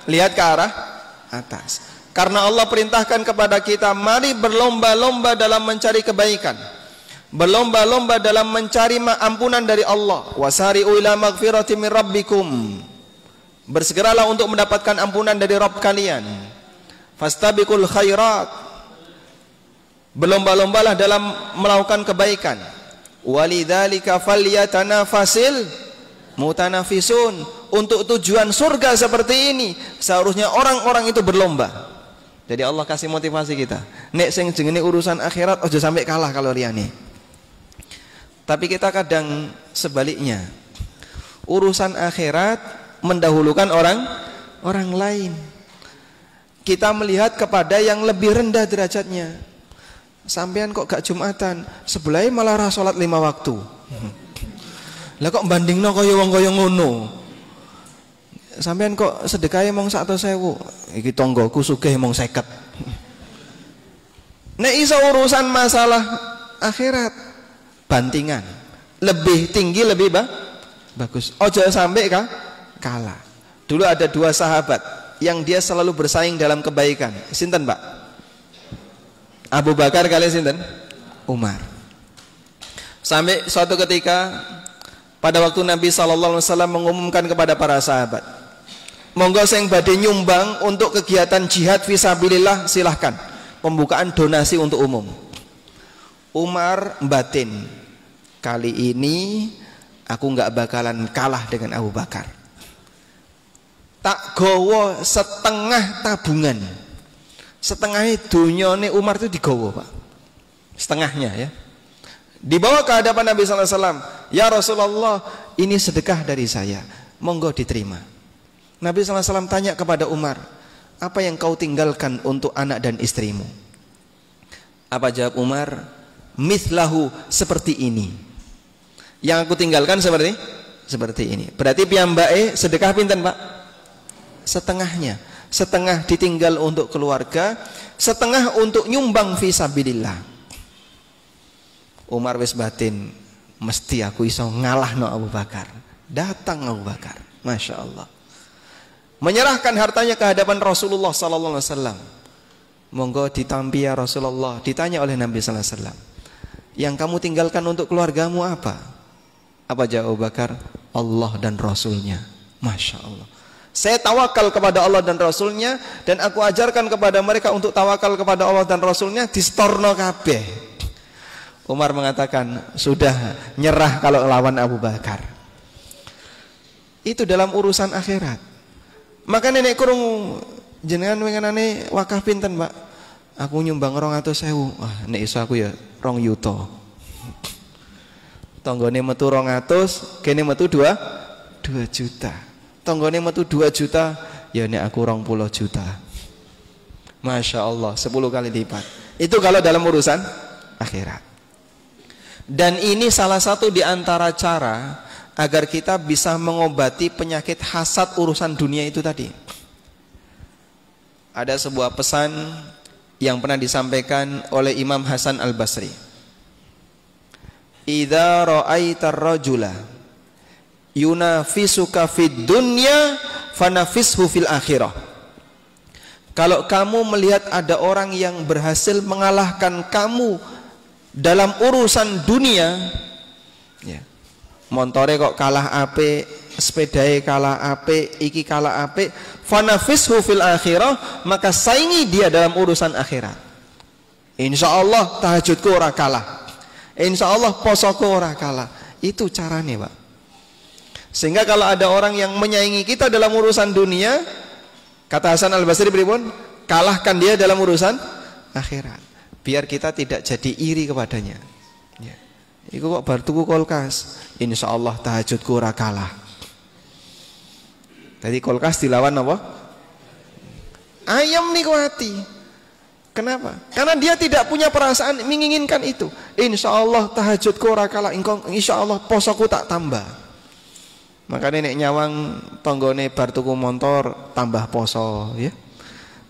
S1: Lihat ke arah atas. Karena Allah perintahkan kepada kita, mari berlomba-lomba dalam mencari kebaikan. Berlomba-lomba dalam mencari ampunan dari Allah. Wasari'u ila maghfirati min rabbikum. Bersegeralah untuk mendapatkan ampunan dari Rabb kalian. Fastabiqul khairat. Berlomba-lombalah dalam melakukan kebaikan. Walidzalika falyatanafasil mutanafisun. Untuk tujuan surga seperti ini seharusnya orang-orang itu berlomba. Jadi Allah kasih motivasi kita. Nek sing jenenge urusan akhirat ojo sampai kalah kalau liyane. Tapi kita kadang sebaliknya. Urusan akhirat mendahulukan orang lain. Kita melihat kepada yang lebih rendah derajatnya. Sampean kok gak Jumatan, sebelahnya malah ra salat 5 waktu. Lah kok bandingno kaya wong kaya ngono. Sampean kok sedekahe mong 100.000. Iki tanggoku sugih mong 50. Nek iso urusan masalah akhirat, bantingan. Lebih tinggi lebih bagus. Ojo sampai kalah. Dulu ada 2 sahabat yang dia selalu bersaing dalam kebaikan. Sinten, Pak? Abu Bakar kali sinten? Umar. Sampai suatu ketika pada waktu Nabi SAW mengumumkan kepada para sahabat, monggo sing badhe nyumbang untuk kegiatan jihad fisabilillah silahkan. Pembukaan donasi untuk umum. Umar batin, kali ini aku nggak bakalan kalah dengan Abu Bakar. Tak gowo setengah tabungan. Setengahnya dunyane Umar itu digowo, Pak. Setengahnya ya. Dibawa ke hadapan Nabi SAW. Ya Rasulullah, ini sedekah dari saya. Monggo diterima. Nabi SAW tanya kepada Umar, apa yang kau tinggalkan untuk anak dan istrimu? Apa jawab Umar? Mithlahu, seperti ini. Yang aku tinggalkan seperti ini. Berarti piyambake sedekah pinten, Pak? Setengahnya. Setengah ditinggal untuk keluarga, setengah untuk nyumbang fisabilillah. Umar wis batin, mesti aku iso ngalahno Abu Bakar. Datang Abu Bakar, Masya Allah, menyerahkan hartanya ke hadapan Rasulullah sallallahu alaihi wasallam. Monggo ditampi ya Rasulullah. Ditanya oleh Nabi sallallahu alaihi wasallam, yang kamu tinggalkan untuk keluargamu apa? Apa jawab Abu Bakar? Allah dan Rasulnya. Masya Allah. Saya tawakal kepada Allah dan Rasulnya, dan aku ajarkan kepada mereka untuk tawakal kepada Allah dan Rasulnya. Distorno kabeh. Umar mengatakan, sudah nyerah kalau lawan Abu Bakar. Itu dalam urusan akhirat. Maka nenek kurung jenengan wengenane wakaf pinten, Pak? Aku nyumbang 200.000. Wah, nek iso aku ya 2 yuta. Tanggane metu 200, kene metu 2 juta. Tanggane metu 2 juta, ya nek aku 20 juta. Masya Allah, 10 kali lipat. Itu kalau dalam urusan akhirat. Dan ini salah satu di antara cara agar kita bisa mengobati penyakit hasad urusan dunia itu tadi. Ada sebuah pesan yang pernah disampaikan oleh Imam Hasan Al-Basri. Idza ra'aitar rajula yunafisuka fid dunya fanafishu fil akhirah. Kalau kamu melihat ada orang yang berhasil mengalahkan kamu dalam urusan dunia, ya, montore kok kalah apik, sepedae kalah apik, iki kalah apik, fanafishu fil akhirah, maka saingi dia dalam urusan akhirat. Insyaallah tahajudku ora kalah, insyaallah posoku ora kalah. Itu caranya, Pak. Sehingga kalau ada orang yang menyaingi kita dalam urusan dunia, kata Hasan Al-Basri pripun? Kalahkan dia dalam urusan akhirat, biar kita tidak jadi iri kepadanya. Ya. Iku kok bar tuku kulkas, insyaallah tahajudku ora kalah. Tadi kulkas dilawan apa? Ayam niku hati. Kenapa? Karena dia tidak punya perasaan menginginkan itu. Insyaallah tahajudku ora kalah, insyaallah posoku tak tambah. Makanya nek nyawang tanggane bar tuku motor tambah poso, ya.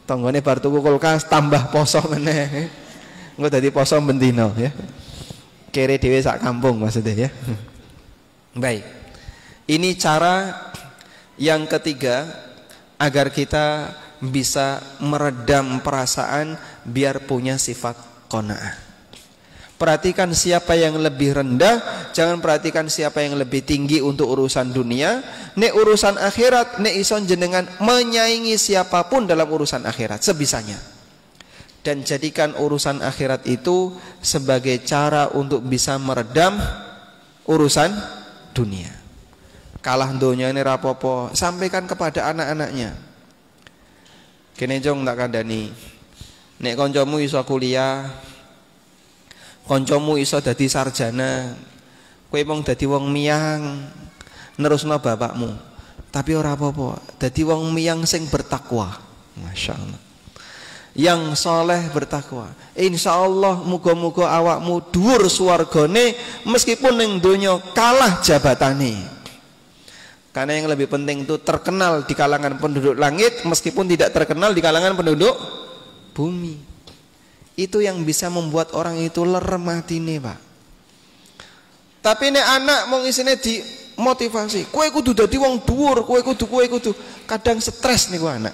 S1: Tanggane bar tuku kulkas tambah poso meneh. Engko dadi poso bendino ya. Kere dhewe sak kampung maksudnya ya. Baik. Ini cara yang ketiga agar kita bisa meredam perasaan biar punya sifat qanaah. Perhatikan siapa yang lebih rendah, jangan perhatikan siapa yang lebih tinggi untuk urusan dunia. Nek urusan akhirat, nek ison jenengan menyaingi siapapun dalam urusan akhirat sebisanya. Dan jadikan urusan akhirat itu sebagai cara untuk bisa meredam urusan dunia. Kalah donya ini rapopo, sampaikan kepada anak-anaknya. Kene jong tak kandani. Nek koncomu iso kuliah, koncomu iso dadi sarjana, kowe mung dadi wong miyang, nerusno bapakmu. Tapi ora apa-apa, dadi wong miyang sing bertakwa. Masyaallah. Yang soleh bertakwa. Insyaallah muga-muga awakmu dhuwur swargane meskipun ning donya kalah jabatane. Karena yang lebih penting itu terkenal di kalangan penduduk langit meskipun tidak terkenal di kalangan penduduk bumi. Itu yang bisa membuat orang itu lerem atine, Pak. Tapi nek anak mau isine dimotivasi, kowe kudu dadi wong dhuwur, kowe kudu. Kadang stres niku anak.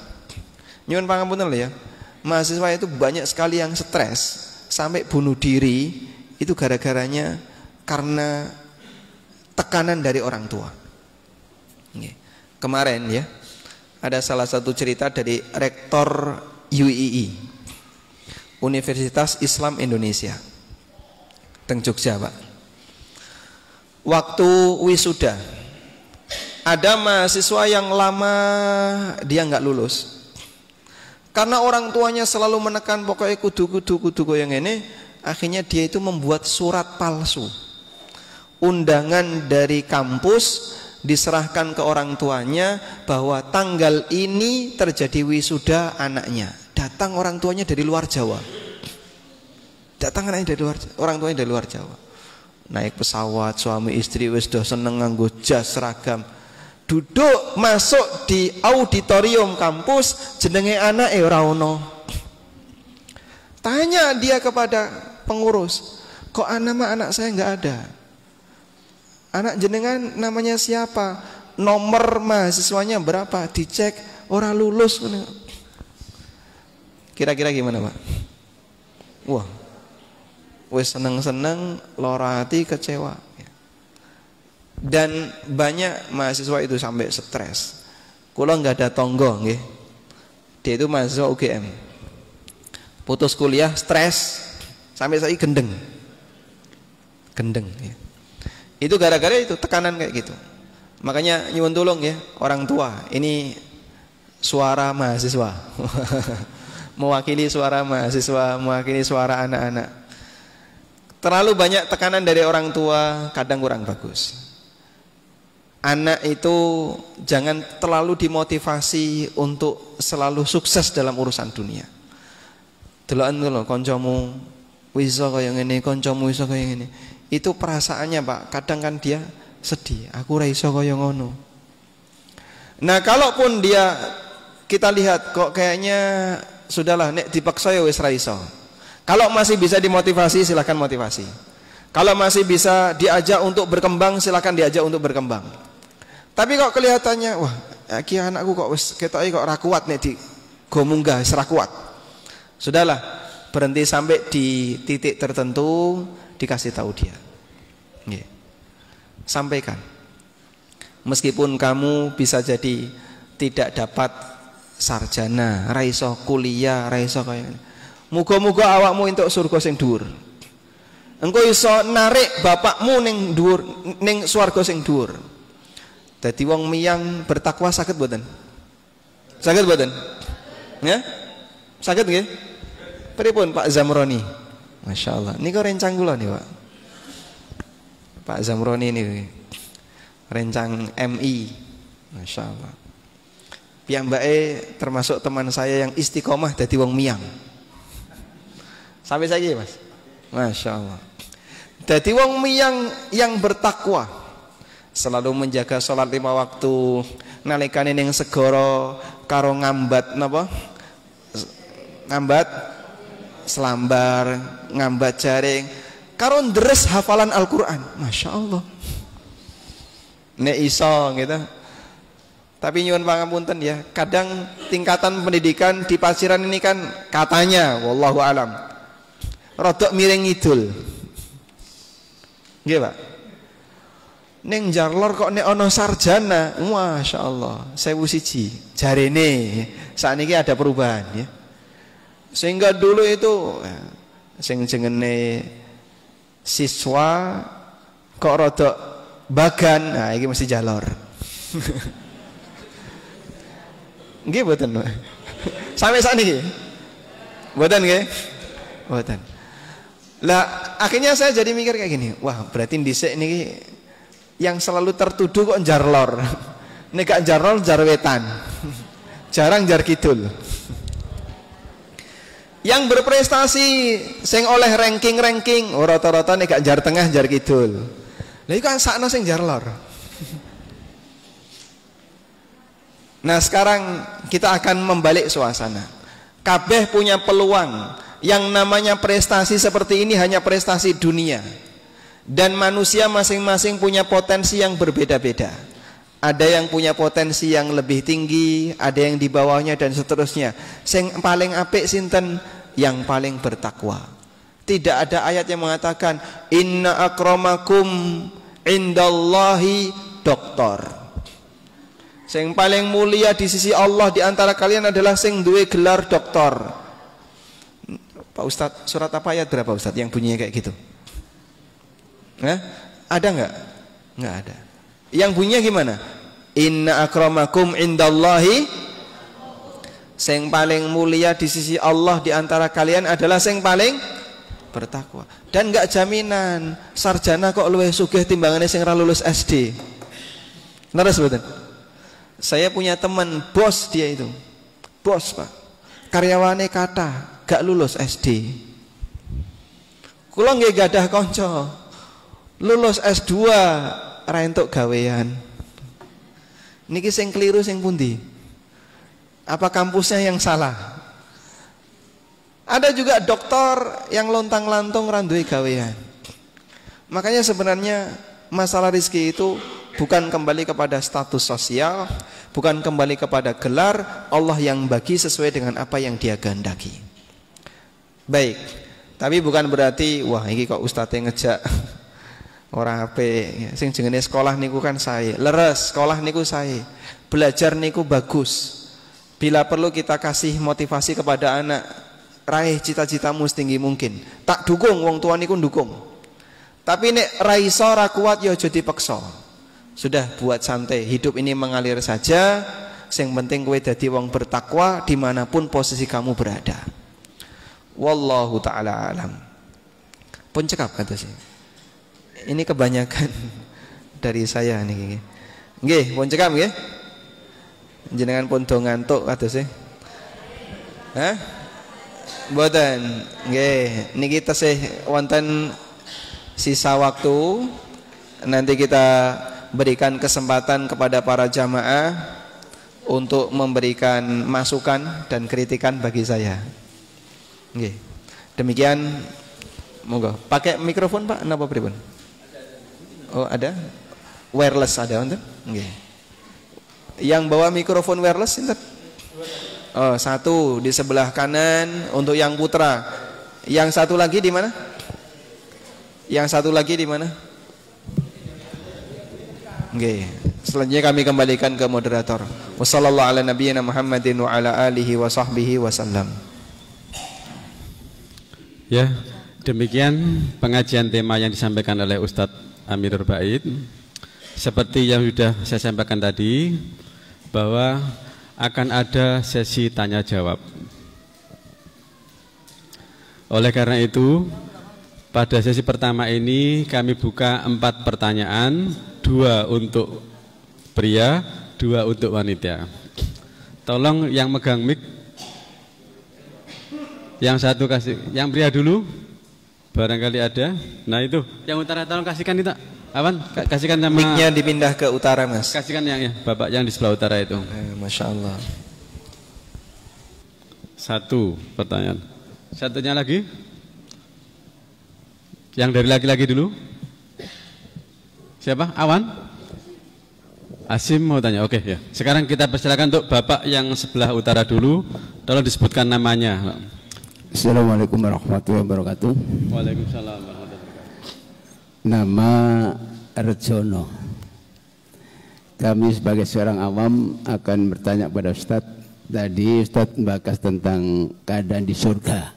S1: Nyuwun pangapunten lho ya. Mahasiswa itu banyak sekali yang stres sampai bunuh diri itu gara-garanya karena tekanan dari orang tua. Kemarin ya ada salah satu cerita dari rektor UII, Universitas Islam Indonesia, teng Jogja, Pak. Waktu wisuda ada mahasiswa yang lama dia nggak lulus. Karena orang tuanya selalu menekan pokoknya kudu yang ini, akhirnya dia itu membuat surat palsu. Undangan dari kampus diserahkan ke orang tuanya bahwa tanggal ini terjadi wisuda anaknya. Datang orang tuanya dari luar Jawa. Datang anaknya dari luar, orang tuanya dari luar Jawa. Naik pesawat, suami istri wis do seneng nganggo jas seragam. Duduk masuk di auditorium kampus, jenenge anake ora ono. Tanya dia kepada pengurus, kok nama anak saya nggak ada? Anak jenengan namanya siapa? Nomor mahasiswanya berapa? Dicek, ora lulus. Kira-kira gimana, Pak? Wah, wis seneng-seneng, lara hati, kecewa. Dan banyak mahasiswa itu sampai stres. Kula nggak ada tonggo, nggih. Dia itu mahasiswa UGM. Putus kuliah, stres, sampai saya gendeng. Ya. Itu gara-gara itu tekanan kayak gitu. Makanya nyuwun tulung ya orang tua. Ini suara mahasiswa. Mewakili suara mahasiswa, mewakili suara anak-anak. Terlalu banyak tekanan dari orang tua kadang kurang bagus. Anak itu jangan terlalu dimotivasi untuk selalu sukses dalam urusan dunia. Deloken lho kancamu iso kaya ngene, kancamu iso kaya ngene. Itu perasaannya, Pak. Kadang kan dia sedih, aku ora iso kaya ngono. Nah, kalaupun dia kita lihat kok kayaknya sudahlah nek dipaksa ya wis ra iso. Kalau masih bisa dimotivasi silakan motivasi. Kalau masih bisa diajak untuk berkembang silakan diajak untuk berkembang. Tapi kok kelihatannya wah, iki anakku kok wis ketoke kok ora kuat nek di go munggah wis ra kuat. Sudahlah, berhenti sampai di titik tertentu, dikasih tahu dia. Nggih. Sampaikan. Meskipun kamu bisa jadi tidak dapat sarjana, ra iso kuliah, ra iso kaya muga-muga awakmu entuk surga sing dhuwur. Engko iso narik bapakmu ning dhuwur, ning swarga sing dhuwur. Dadi wong miyang bertakwa saged mboten? Saged mboten? Ya? Saged nggih? Pripun Pak Zamroni? Masyaallah. Niku rencang kula nih, Pak. Pak Zamroni ini rencang MI. Masyaallah. Piyambake termasuk teman saya yang istiqomah dadi wong miyang. Sampai saiki, Mas. Masyaallah. Dadi wong miyang yang bertakwa. Selalu menjaga sholat 5 waktu, nalikane ning segara karo ngambat napa? Ngambat selambar, ngambat jaring, karo ndres hafalan Al-Qur'an. Masya Allah. Nek iso gitu. Tapi nyuwun pangapunten ya, kadang tingkatan pendidikan di Paciran ini kan katanya wallahu alam rodok miring ngidul. Nggih, Pak. Ning Jarlor kok nek ana sarjana, Masya Allah, 1001 jarene sakniki ada perubahan ya. Sehingga dulu itu sing jengene siswa kok rodok bagan, nah iki mesti jalor. Nggih mboten. Sampai sakniki. Mboten nggih? Mboten. Lah akhirnya saya jadi mikir kayak gini, wah berarti dhisik niki yang selalu tertuduh kok jarlor. Nek gak jarlor jar wetan. Jarang jar kidul. Yang berprestasi sing oleh ranking-ranking rata-rata nek gak jar tengah jar kidul. Lah iku kan sakno sing jarlor. Nah sekarang kita akan membalik suasana. Kabeh punya peluang. Yang namanya prestasi seperti ini hanya prestasi dunia. Dan manusia masing-masing punya potensi yang berbeda-beda. Ada yang punya potensi yang lebih tinggi, ada yang di bawahnya dan seterusnya. Sing paling apik sinten? Yang paling bertakwa. Tidak ada ayat yang mengatakan inna akramakum indallahi doktor. Sing paling mulia di sisi Allah di antara kalian adalah sing duwe gelar doktor. Pak Ustadz, surat apa ayat berapa Ustadz yang bunyinya kayak gitu? Ada nggak? Nggak ada. Yang bunyinya gimana? Inna akramakum indallahi, sing paling mulia di sisi Allah di antara kalian adalah sing paling bertakwa. Dan nggak jaminan sarjana kok luwih sugih timbangane sing ra lulus SD. Leres mboten? Saya punya teman bos, dia itu bos Pak, karyawane kata gak lulus SD. Kula nggih gadah kanca lulus S2 ra entuk gawean. Niki sing keliru sing pundi? Apa kampusnya yang salah? Ada juga dokter yang lontang-lantung ra duwe gawean. Makanya sebenarnya masalah rezeki itu bukan kembali kepada status sosial, bukan kembali kepada gelar. Allah yang bagi sesuai dengan apa yang Dia kehendaki. Baik, tapi bukan berarti wah ini kok ustadznya ngejak orang apik. Sing jenenge sekolah niku kan sae, leres sekolah niku sae, belajar niku bagus. Bila perlu kita kasih motivasi kepada anak, raih cita-citamu setinggi mungkin. Tak dukung, wong tua niku dukung. Tapi nek ra iso ra kuat ya aja dipaksa. Sudah buat santai, hidup ini mengalir saja. Yang penting kowe dadi wong bertakwa dimanapun posisi kamu berada. Wallahu ta'ala alam. Pun cekap kata sih. Ini kebanyakan dari saya nih. Nggih, pun cekap nggih. Jenengan pun do ngantuk kata sih. Hah? Mboten. Nggih, niki tesih wonten sisa waktu. Nanti kita berikan kesempatan kepada para jamaah untuk memberikan masukan dan kritikan bagi saya. Nggih. Demikian, monggo. Pakai mikrofon Pak, napa pripun? Oh, ada? Wireless ada wonten? Nggih. Yang bawa mikrofon wireless sinten? Oh, satu di sebelah kanan untuk yang putra. Yang satu lagi di mana? Yang satu lagi di mana? Nggih. Selanjutnya kami kembalikan ke moderator. Wassallallahu ala nabiyyina Muhammadin wa ala alihi wa sahbihi wasallam.
S2: Ya, demikian pengajian tema yang disampaikan oleh Ustadz Amirul Bait. Seperti yang sudah saya sampaikan tadi, bahwa akan ada sesi tanya jawab. Oleh karena itu, pada sesi pertama ini kami buka 4 pertanyaan, 2 untuk pria, 2 untuk wanita. Tolong yang megang mic, yang satu kasih, yang pria dulu, barangkali ada. Nah itu, yang utara tolong kasihkan itu, Awan, kasihkan sama.
S1: Mic-nya dipindah ke utara Mas.
S2: Kasihkan yang ya, Bapak yang di sebelah utara itu.
S1: Masya Allah.
S2: 1 pertanyaan. Satunya lagi. Yang dari laki-laki dulu. Siapa? Awan? Asim mau tanya. Oke ya. Sekarang kita persilakan untuk Bapak yang sebelah utara dulu. Tolong disebutkan namanya.
S3: Assalamualaikum warahmatullahi wabarakatuh.
S2: Waalaikumsalam warahmatullahi wabarakatuh.
S3: Nama Rejono. Kami sebagai seorang awam akan bertanya kepada Ustadz. Tadi Ustadz membahas tentang keadaan di surga,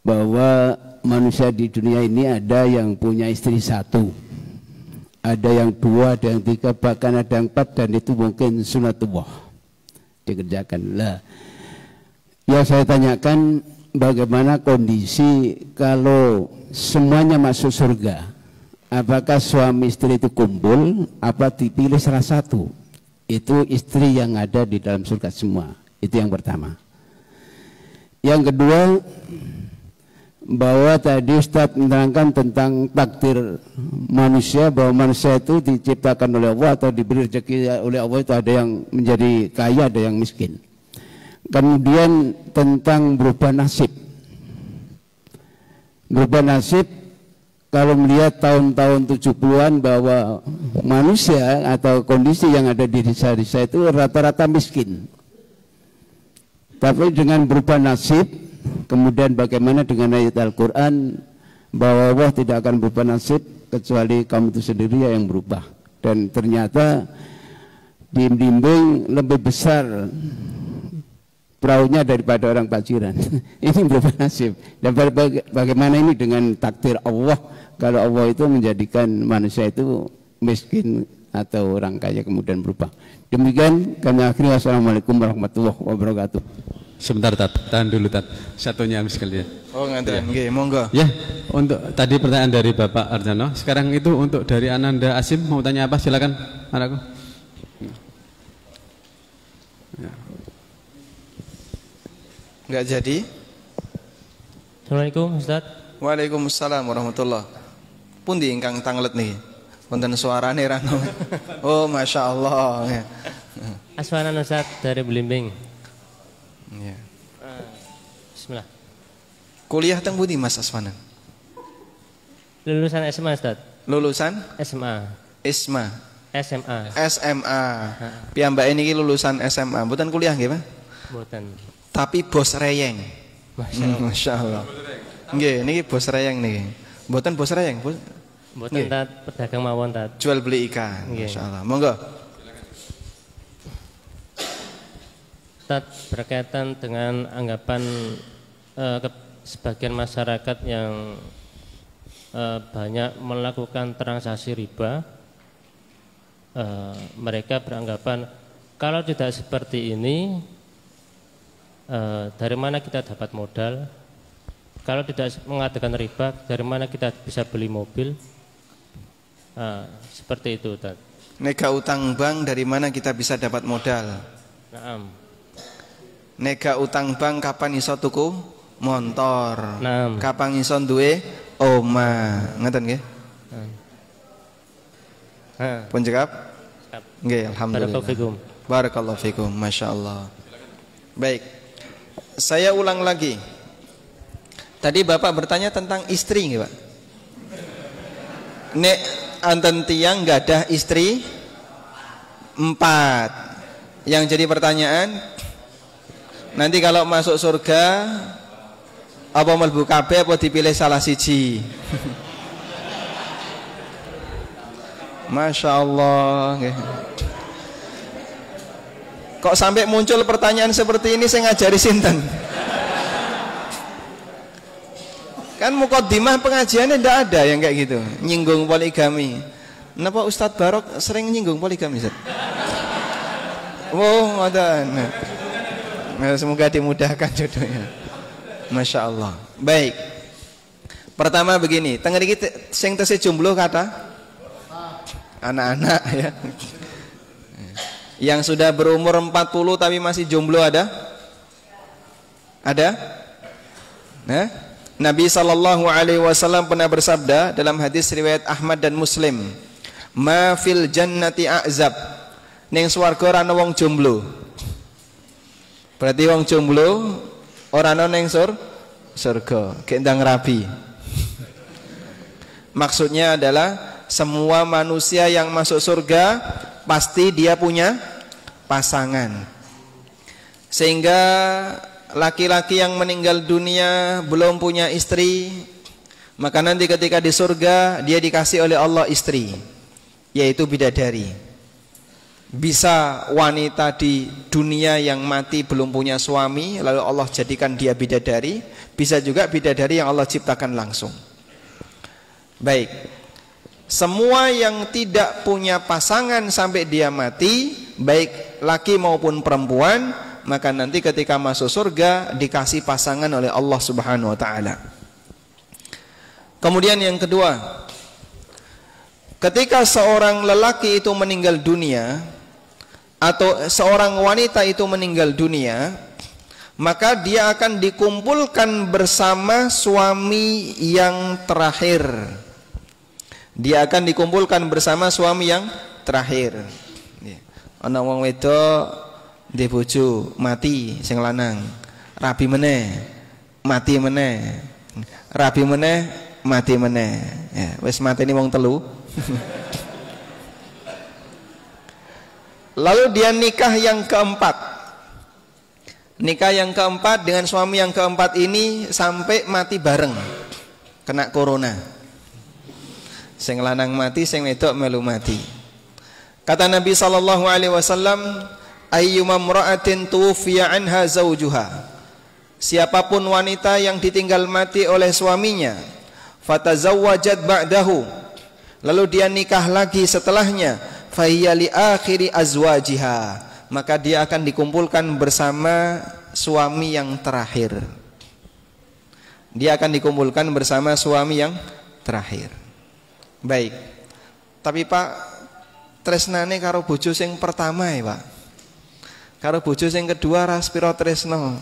S3: bahwa manusia di dunia ini ada yang punya istri satu, ada yang dua, ada yang tiga, bahkan ada yang empat, dan itu mungkin sunatullah dikerjakan lah. Yang saya tanyakan, bagaimana kondisi kalau semuanya masuk surga? Apakah suami istri itu kumpul, apa dipilih salah satu? Itu istri yang ada di dalam surga semua. Itu yang pertama. Yang kedua, bahwa tadi Ustadz menerangkan tentang takdir manusia, bahwa manusia itu diciptakan oleh Allah atau diberi rezeki oleh Allah, itu ada yang menjadi kaya, ada yang miskin. Kemudian tentang berubah nasib. Berubah nasib, kalau melihat tahun-tahun 70-an bahwa manusia atau kondisi yang ada di desa-desa itu rata-rata miskin. Tapi dengan berubah nasib, kemudian bagaimana dengan ayat Al-Quran bahwa Allah tidak akan berubah nasib kecuali kamu itu sendiri yang berubah. Dan ternyata dinding lebih besar perahunya daripada orang paciran. Ini berubah nasib. Dan bagaimana ini dengan takdir Allah, kalau Allah itu menjadikan manusia itu miskin atau orang kaya kemudian berubah. Demikian kami akhiri. Wassalamualaikum warahmatullahi wabarakatuh.
S2: Sebentar Tat, tahan dulu Tat. Satunya sekalian.
S1: Oh nganteran, nggih, monggo.
S2: Ya, untuk tadi pertanyaan dari Bapak Arjano. Sekarang itu untuk dari Ananda Asim, mau tanya apa? Silakan, anakku. Ya.
S1: Enggak jadi.
S4: Assalamualaikum Ustaz.
S1: Waalaikumsalam warahmatullahi. Pundi ingkang tanglet niki? Wonten suarane rano. Oh, Masya Allah.
S4: Aswanan Ustaz dari Belimbing.
S1: Ya.
S4: Bismillah.
S1: Kuliah teng pundi Mas Aswanan?
S4: Lulusan SMA Ustaz.
S1: Lulusan
S4: SMA.
S1: ISMA.
S4: SMA.
S1: SMA. Piyambake niki lulusan SMA. Mboten kuliah nggih, Pak?
S4: Mboten.
S1: Tapi bos reyeng. Masya Allah. Nggih, niki bos reyeng niki. Mboten bos reyeng, Bos.
S4: Mboten Tat, pedagang mawon Tat.
S1: Jual beli ikan.
S4: Nggih.
S1: Masya Allah. Monggo.
S4: Tat, berkaitan dengan anggapan sebagian masyarakat yang banyak melakukan transaksi riba, mereka beranggapan kalau tidak seperti ini, dari mana kita dapat modal? Kalau tidak mengadakan riba, dari mana kita bisa beli mobil? Seperti itu, Tat.
S1: Nega utang bank, dari mana kita bisa dapat modal?
S4: Naam.
S1: Nega utang bank, kapan iso tuku motor?
S4: Naam.
S1: Kapan iso duwe oma? Ngeten nggih? Pun jawab? Nggih, alhamdulillah.
S4: Barakallahu fikum.
S1: Barakallahu fikum, Masya Allah. Baik, saya ulang lagi. Tadi Bapak bertanya tentang istri nggih, Pak? Nek anten tiyang gadah istri 4. Yang jadi pertanyaan, nanti kalau masuk surga apa mlebu kabeh apa dipilih salah siji? Masya Allah. Kok sampai muncul pertanyaan seperti ini, saya ngajari sinten? Kan mukaddimah pengajiannya tidak ada yang kayak gitu, nyinggung poligami. Kenapa Ustadz Barok sering nyinggung poligami, Ustadz? Oh, ngoten. Nah, semoga dimudahkan jodohnya. Masya Allah. Baik. Pertama begini, tengah iki sing tesih jomblo kata anak-anak ya. Yang sudah berumur 40 tapi masih jomblo ada? Ada? Nah, Nabi SAW pernah bersabda dalam hadis riwayat Ahmad dan Muslim, "Ma fil jannati a'zab." Ning swarga ora ana wong jomblo. Berarti wong jomblo ora ana ning surga, gendang rabi. Maksudnya adalah semua manusia yang masuk surga pasti dia punya pasangan. Sehingga laki-laki yang meninggal dunia belum punya istri, maka nanti ketika di surga dia dikasih oleh Allah istri, yaitu bidadari. Bisa wanita di dunia yang mati belum punya suami, lalu Allah jadikan dia bidadari. Bisa juga bidadari yang Allah ciptakan langsung. Baik, semua yang tidak punya pasangan sampai dia mati, baik laki maupun perempuan, maka nanti ketika masuk surga dikasih pasangan oleh Allah Subhanahu wa taala. Kemudian yang kedua, ketika seorang lelaki itu meninggal dunia atau seorang wanita itu meninggal dunia, maka dia akan dikumpulkan bersama suami yang terakhir. Dia akan dikumpulkan bersama suami yang terakhir. Ana wong wedok ndek bojo mati sing lanang, rabi meneh, mati meneh. Rabi meneh, mati meneh. Ya, wis mateni wong telu. Lalu dia nikah yang keempat. Nikah yang keempat dengan suami yang keempat ini sampai mati bareng. Kena corona. Sing lanang mati, sing wedok melu mati. Kata Nabi sallallahu alaihi wasallam, ayyuma imra'atin tuwfiya anha zawjuha. Siapapun wanita yang ditinggal mati oleh suaminya, fatazawwajat ba'dahu, lalu dia nikah lagi setelahnya, fahiya li akhiri azwajiha, maka dia akan dikumpulkan bersama suami yang terakhir. Dia akan dikumpulkan bersama suami yang terakhir. Baik. Tapi Pak, tresnane karo bojo sing pertama ya Pak. Karo bojo sing kedua ras pira tresno.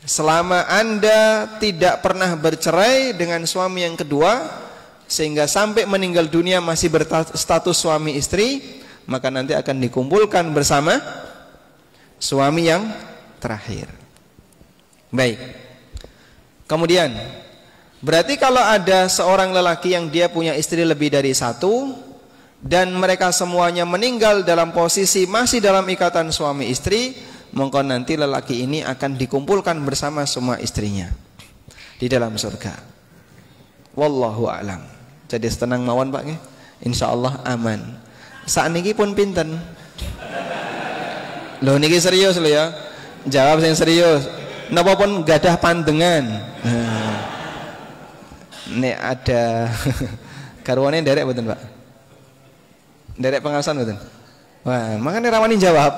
S1: Selama Anda tidak pernah bercerai dengan suami yang kedua, sehingga sampai meninggal dunia masih berstatus suami istri, maka nanti akan dikumpulkan bersama suami yang terakhir. Baik. Kemudian, berarti kalau ada seorang lelaki yang dia punya istri lebih dari satu, dan mereka semuanya meninggal dalam posisi masih dalam ikatan suami istri, maka nanti lelaki ini akan dikumpulkan bersama semua istrinya di dalam surga. Wallahu a'lam. Jadi tenang mawon Pak nggih. Insyaallah aman. Sakniki pun pinten? Loh niki serius lho ya. Jawab sing serius. Napa pun gadah pandengan. Nek ada garwane nderek mboten Pak? Nderek pengawasan mboten? Wah, makane rawani jawab.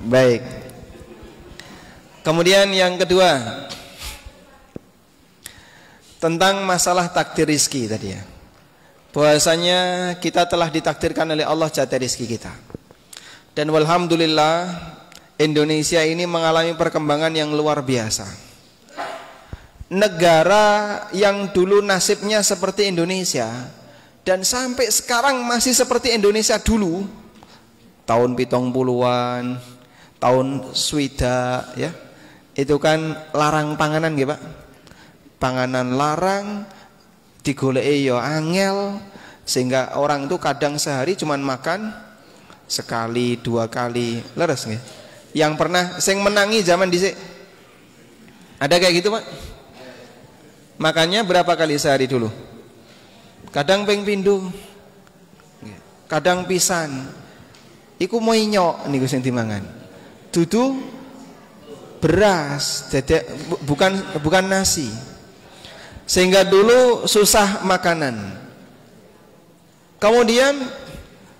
S1: Baik. Kemudian yang kedua, tentang masalah takdir rizki tadi ya. Bahwasanya kita telah ditakdirkan oleh Allah jatah rizki kita. Dan walhamdulillah Indonesia ini mengalami perkembangan yang luar biasa. Negara yang dulu nasibnya seperti Indonesia dan sampai sekarang masih seperti Indonesia dulu, tahun 70-an, tahun swida ya, itu kan larang panganan nggih Pak. Panganan larang, digoleki ya angel, sehingga orang itu kadang sehari cuman makan sekali, dua kali, leres nggih. Yang pernah sing menangi zaman dhisik ada kayak gitu Pak? Makanya berapa kali sehari dulu? Kadang ping pindho, kadang pisan. Iku moinyok niku sing dimangan. Dudu beras, bukan nasi. Sehingga dulu susah makanan. Kemudian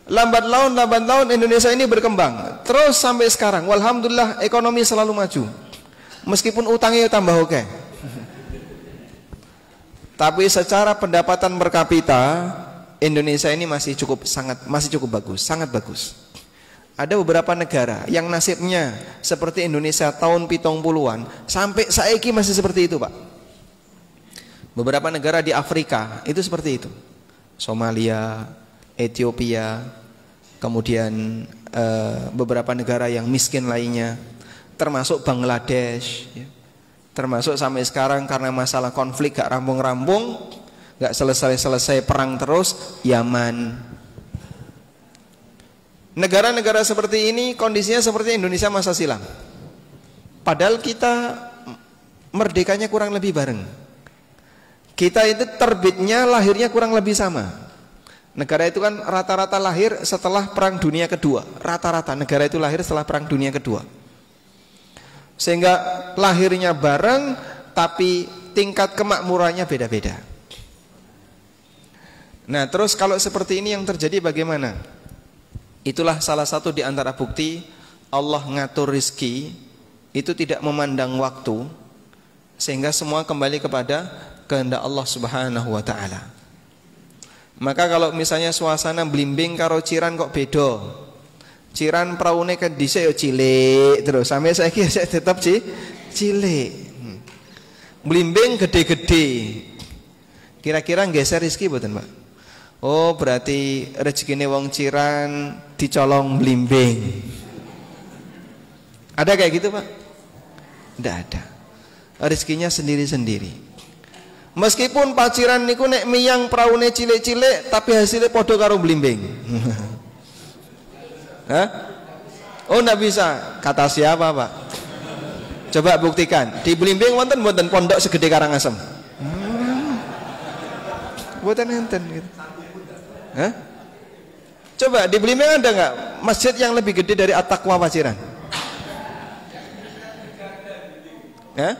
S1: lambat laun Indonesia ini berkembang terus sampai sekarang. Walhamdulillah ekonomi selalu maju. Meskipun utangnya tambah oke. Tapi secara pendapatan per kapita Indonesia ini masih cukup bagus, sangat bagus. Ada beberapa negara yang nasibnya seperti Indonesia tahun 70-an sampai saiki masih seperti itu Pak. Beberapa negara di Afrika itu seperti itu. Somalia, Ethiopia, kemudian beberapa negara yang miskin lainnya, termasuk Bangladesh, ya. Termasuk sampai sekarang karena masalah konflik gak rampung-rampung, gak selesai-selesai perang terus, Yaman. Negara-negara seperti ini kondisinya seperti Indonesia masa silam. Padahal kita merdekanya kurang lebih bareng. Kita itu terbitnya, lahirnya kurang lebih sama. Negara itu kan rata-rata lahir setelah Perang Dunia Kedua. Rata-rata negara itu lahir setelah Perang Dunia Kedua. Sehingga lahirnya bareng, tapi tingkat kemakmurannya beda-beda. Nah, terus kalau seperti ini yang terjadi bagaimana? Itulah salah satu di antara bukti Allah ngatur rizki itu tidak memandang waktu, sehingga semua kembali kepada kehendak Allah Subhanahu wa ta'ala. Maka kalau misalnya suasana blimbing karo ciran kok beda. Ciran praune kan dhisik yo cilik terus sampai saiki tetap cilik. Blimbing gede-gede. Kira-kira geser rezeki mboten, Pak? Oh, berarti rezekine wong ciran dicolong blimbing. Ada kayak gitu, Pak? Tidak ada. Rezekinya sendiri-sendiri. Meskipun paciran niku nek miyang praune cilik-cilik tapi hasilnya podo karo blimbing. Hah? Oh, enggak bisa. Kata siapa, Pak? Coba buktikan. Di Blimbing wonten mboten pondok segede Karangasem? Mboten enten gitu. Hah? Coba di Blimbing ada enggak masjid yang lebih gede dari At-Taqwa Paciran? Hah?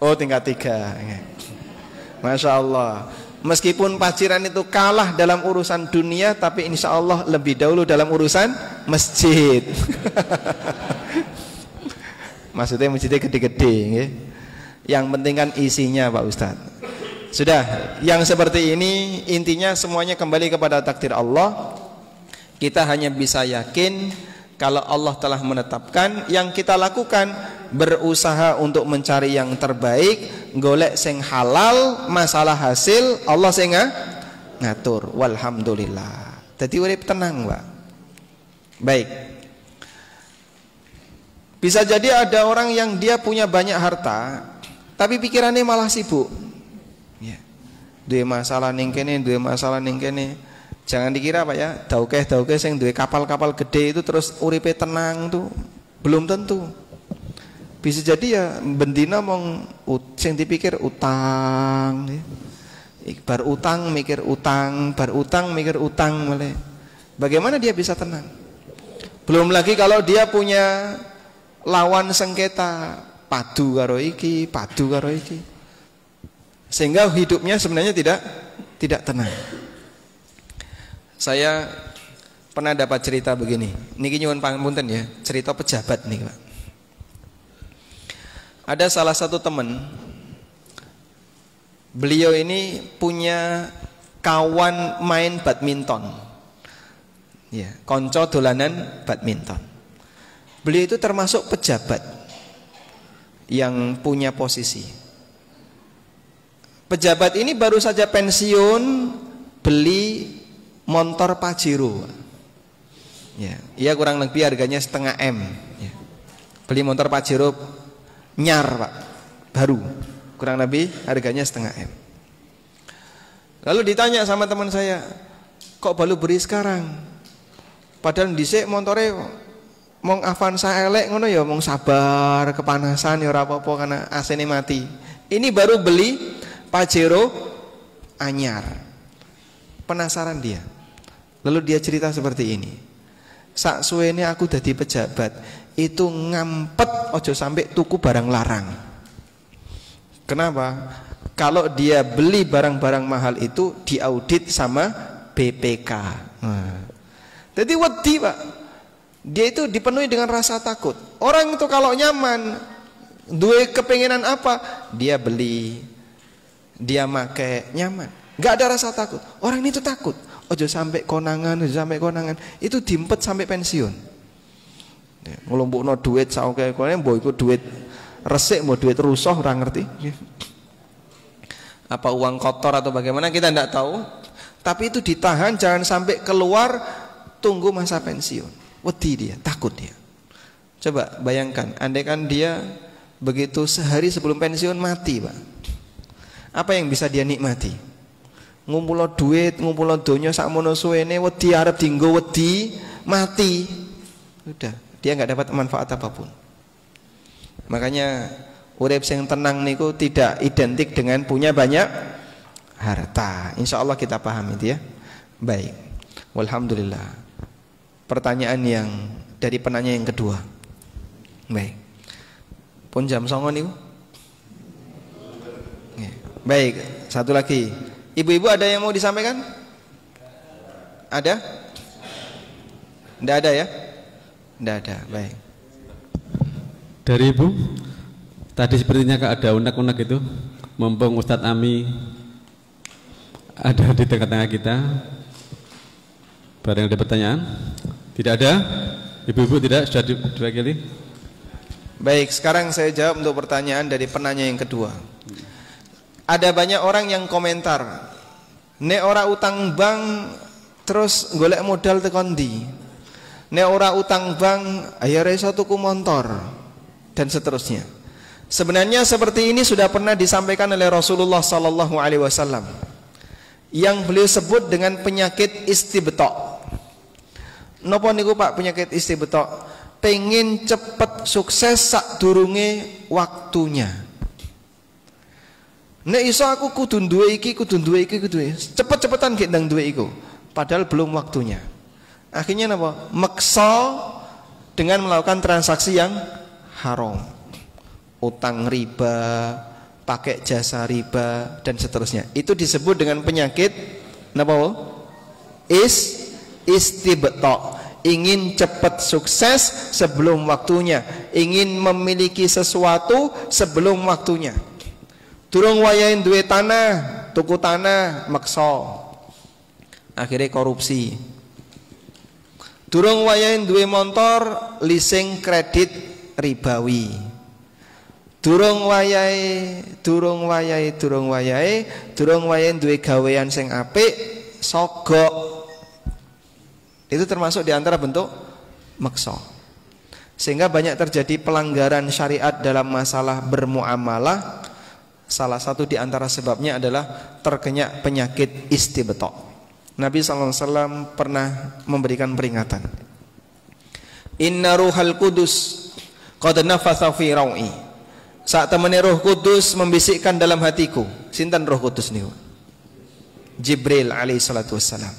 S1: Oh, tingkat 3. Masya Allah. Meskipun Paciran itu kalah dalam urusan dunia, tapi insya Allah lebih dahulu dalam urusan masjid. Maksudnya masjidnya gede-gede, ya. Yang penting kan isinya, Pak Ustadz. Sudah, yang seperti ini intinya semuanya kembali kepada takdir Allah. Kita hanya bisa yakin kalau Allah telah menetapkan, yang kita lakukan berusaha untuk mencari yang terbaik, golek sing halal, masalah hasil Allah sing ngatur. Walhamdulillah. Jadi urip tenang, Pak. Baik. Bisa jadi ada orang yang dia punya banyak harta, tapi pikirannya malah sibuk. Ya. Duwe masalah ning kene, duwe masalah ning kene. Jangan dikira, Pak, ya, daukeh sing duwe kapal-kapal gede itu terus uripe tenang tuh. Belum tentu. Bisa jadi ya bendina mong sing dipikir utang, ya. Bar utang mikir utang, bar utang mikir utang malah. Bagaimana dia bisa tenang? Belum lagi kalau dia punya lawan sengketa, padu karo iki, sehingga hidupnya sebenarnya tidak tenang. Saya pernah dapat cerita begini. Niki nyuwun pangapunten ya, cerita pejabat nih, Pak. Ada salah satu teman, beliau ini punya kawan main badminton, ya, konco dolanan badminton. Beliau itu termasuk pejabat yang punya posisi. Pejabat ini baru saja pensiun, beli motor Pajero. Ya, ia kurang lebih harganya 0,5 M. Ya. Beli motor Pajero nyar, Pak, baru, kurang lebih harganya 0,5 M. Lalu ditanya sama teman saya, kok baru beri sekarang? Padahal dhisik montore mong Avanza elek ngono ya, mong sabar kepanasan ya ora apa-apa karena AC-ne mati. Ini baru beli Pajero anyar. Penasaran dia. Lalu dia cerita seperti ini. Sak suwene aku dadi pejabat, itu ngampet ojo sampai tuku barang larang. Kenapa? Kalau dia beli barang-barang mahal itu diaudit sama BPK. Jadi wedi, Pak. Dia itu dipenuhi dengan rasa takut. Orang itu kalau nyaman, duwe kepengenan apa, dia beli, dia make nyaman, nggak ada rasa takut. Orang itu takut, ojo sampai konangan, itu diempet sampai pensiun. Ngelompokno duit sauke kene mbok iku duit resik mbok duit rusuh ora ngerti. Apa uang kotor atau bagaimana kita tidak tahu. Tapi itu ditahan jangan sampai keluar, tunggu masa pensiun. Wedi dia, takut dia. Coba bayangkan, andai kan dia begitu sehari sebelum pensiun mati, Pak. Apa yang bisa dia nikmati? Ngumpulo duit, ngumpulo donya sakmono suwene, wedi arep dienggo wedi, mati. Udah, dia nggak dapat manfaat apapun. Makanya urip sing tenang niku tidak identik dengan punya banyak harta. Insya Allah kita paham itu ya. Baik. Walhamdulillah. Pertanyaan yang dari penanya yang kedua. Baik. Pun jam 09.00 niku. Baik, satu lagi. Ibu-ibu ada yang mau disampaikan? Ada? Tidak ada ya? Tidak ada, baik.
S2: Dari Ibu, tadi sepertinya ada unek-unek itu. Mumpung Ustadz Ami ada di tengah-tengah kita. Barang ada pertanyaan? Tidak ada? Ibu-ibu tidak? Sudah diwakili?
S1: Baik, sekarang saya jawab untuk pertanyaan dari penanya yang kedua. Ada banyak orang yang komentar, nek ora utang bank terus golek modal tekan ndi? Nek ora utang bank ayo iso tuku motor dan seterusnya. Sebenarnya seperti ini sudah pernah disampaikan oleh Rasulullah sallallahu alaihi wasallam yang beliau sebut dengan penyakit istibta'. Napa niku Pak penyakit istibta'? Pengen cepet sukses sadurunge waktunya. Nek iso aku kudu duwe iki, cepet-cepetan gek ndang duwe iku. Padahal belum waktunya. Akhirnya napa? Meksa dengan melakukan transaksi yang haram. Utang riba, pakai jasa riba dan seterusnya. Itu disebut dengan penyakit napa? Istibta'. Ingin cepat sukses sebelum waktunya, ingin memiliki sesuatu sebelum waktunya. Durung wayahe duwe tanah, tuku tanah maksa. Akhirnya korupsi. Durung wayahe duwe motor, leasing kredit ribawi. Durung wayahe duwe gawean sing apik, sogok. Itu termasuk diantara bentuk maksa. Sehingga banyak terjadi pelanggaran syariat dalam masalah bermuamalah. Salah satu di antara sebabnya adalah terkena penyakit istibta'. Nabi SAW pernah memberikan peringatan. Inna ruhal kudus qad nafatha fi rawi. Saat temene Roh Kudus membisikkan dalam hatiku. Sinten Roh Kudus niku? Jibril alaihi salatu wassalam.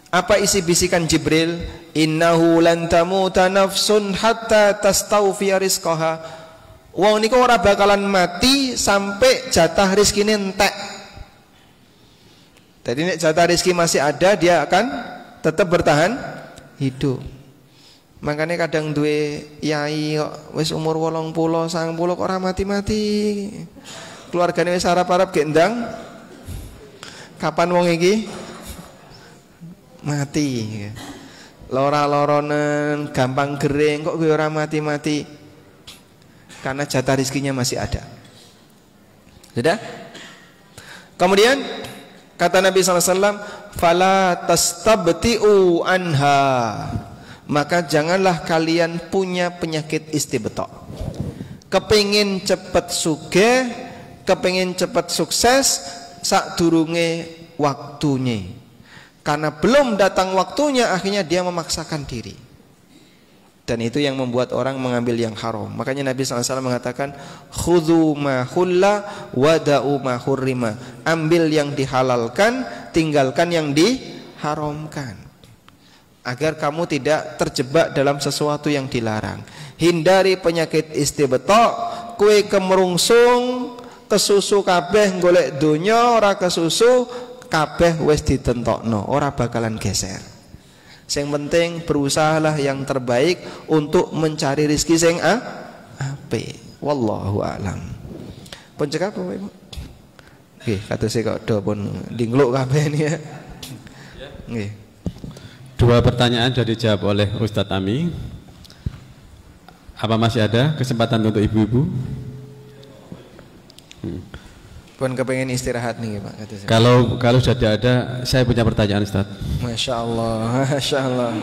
S1: Apa isi bisikan Jibril? Innahu lan tamuta nafsun hatta tastawfiya rizqaha. Wong niku ora bakalan mati sampai jatah rezekine entek. Jadi nek jatah rezeki masih ada, dia akan tetap bertahan hidup. Makanya kadang duwe yai kok wis umur 80, 90 kok ora mati-mati. Keluargane wis arep-arep gek ndang. Kapan wong iki mati? Lora-loronen, gampang gering kok kowe ora mati-mati. Karena jatah rizkinya masih ada. Sudah? Kemudian kata Nabi SAW, fala tastabti'u anha. Maka janganlah kalian punya penyakit istibta'. Kepingin cepet sugih, kepingin cepet sukses, sakdurunge waktunya. Karena belum datang waktunya, akhirnya dia memaksakan diri. Dan itu yang membuat orang mengambil yang haram. Makanya Nabi SAW mengatakan, khudhu ma hulla wada'u ma hurrima. Ambil yang dihalalkan, tinggalkan yang diharamkan. Agar kamu tidak terjebak dalam sesuatu yang dilarang. Hindari penyakit istibta'. Kue kemerungsung, kesusu kabeh golek donya, ora kesusu kabeh wis ditentokno, ora bakalan geser. Yang penting berusahalah yang terbaik untuk mencari rezeki sing apik. Wallahu a'lam. Pun cekap Bapak Ibu. Nggih, katose kok do pun dingluk kabeh ini ya. Nggih.
S2: Dua pertanyaan sudah dijawab oleh Ustadz Ami. Apa masih ada kesempatan untuk ibu-ibu?
S1: Pun kepengen istirahat nih Pak kata saya.
S2: Kalau sudah ada, saya punya pertanyaan Ustadz.
S1: Masya Allah, Masya Allah.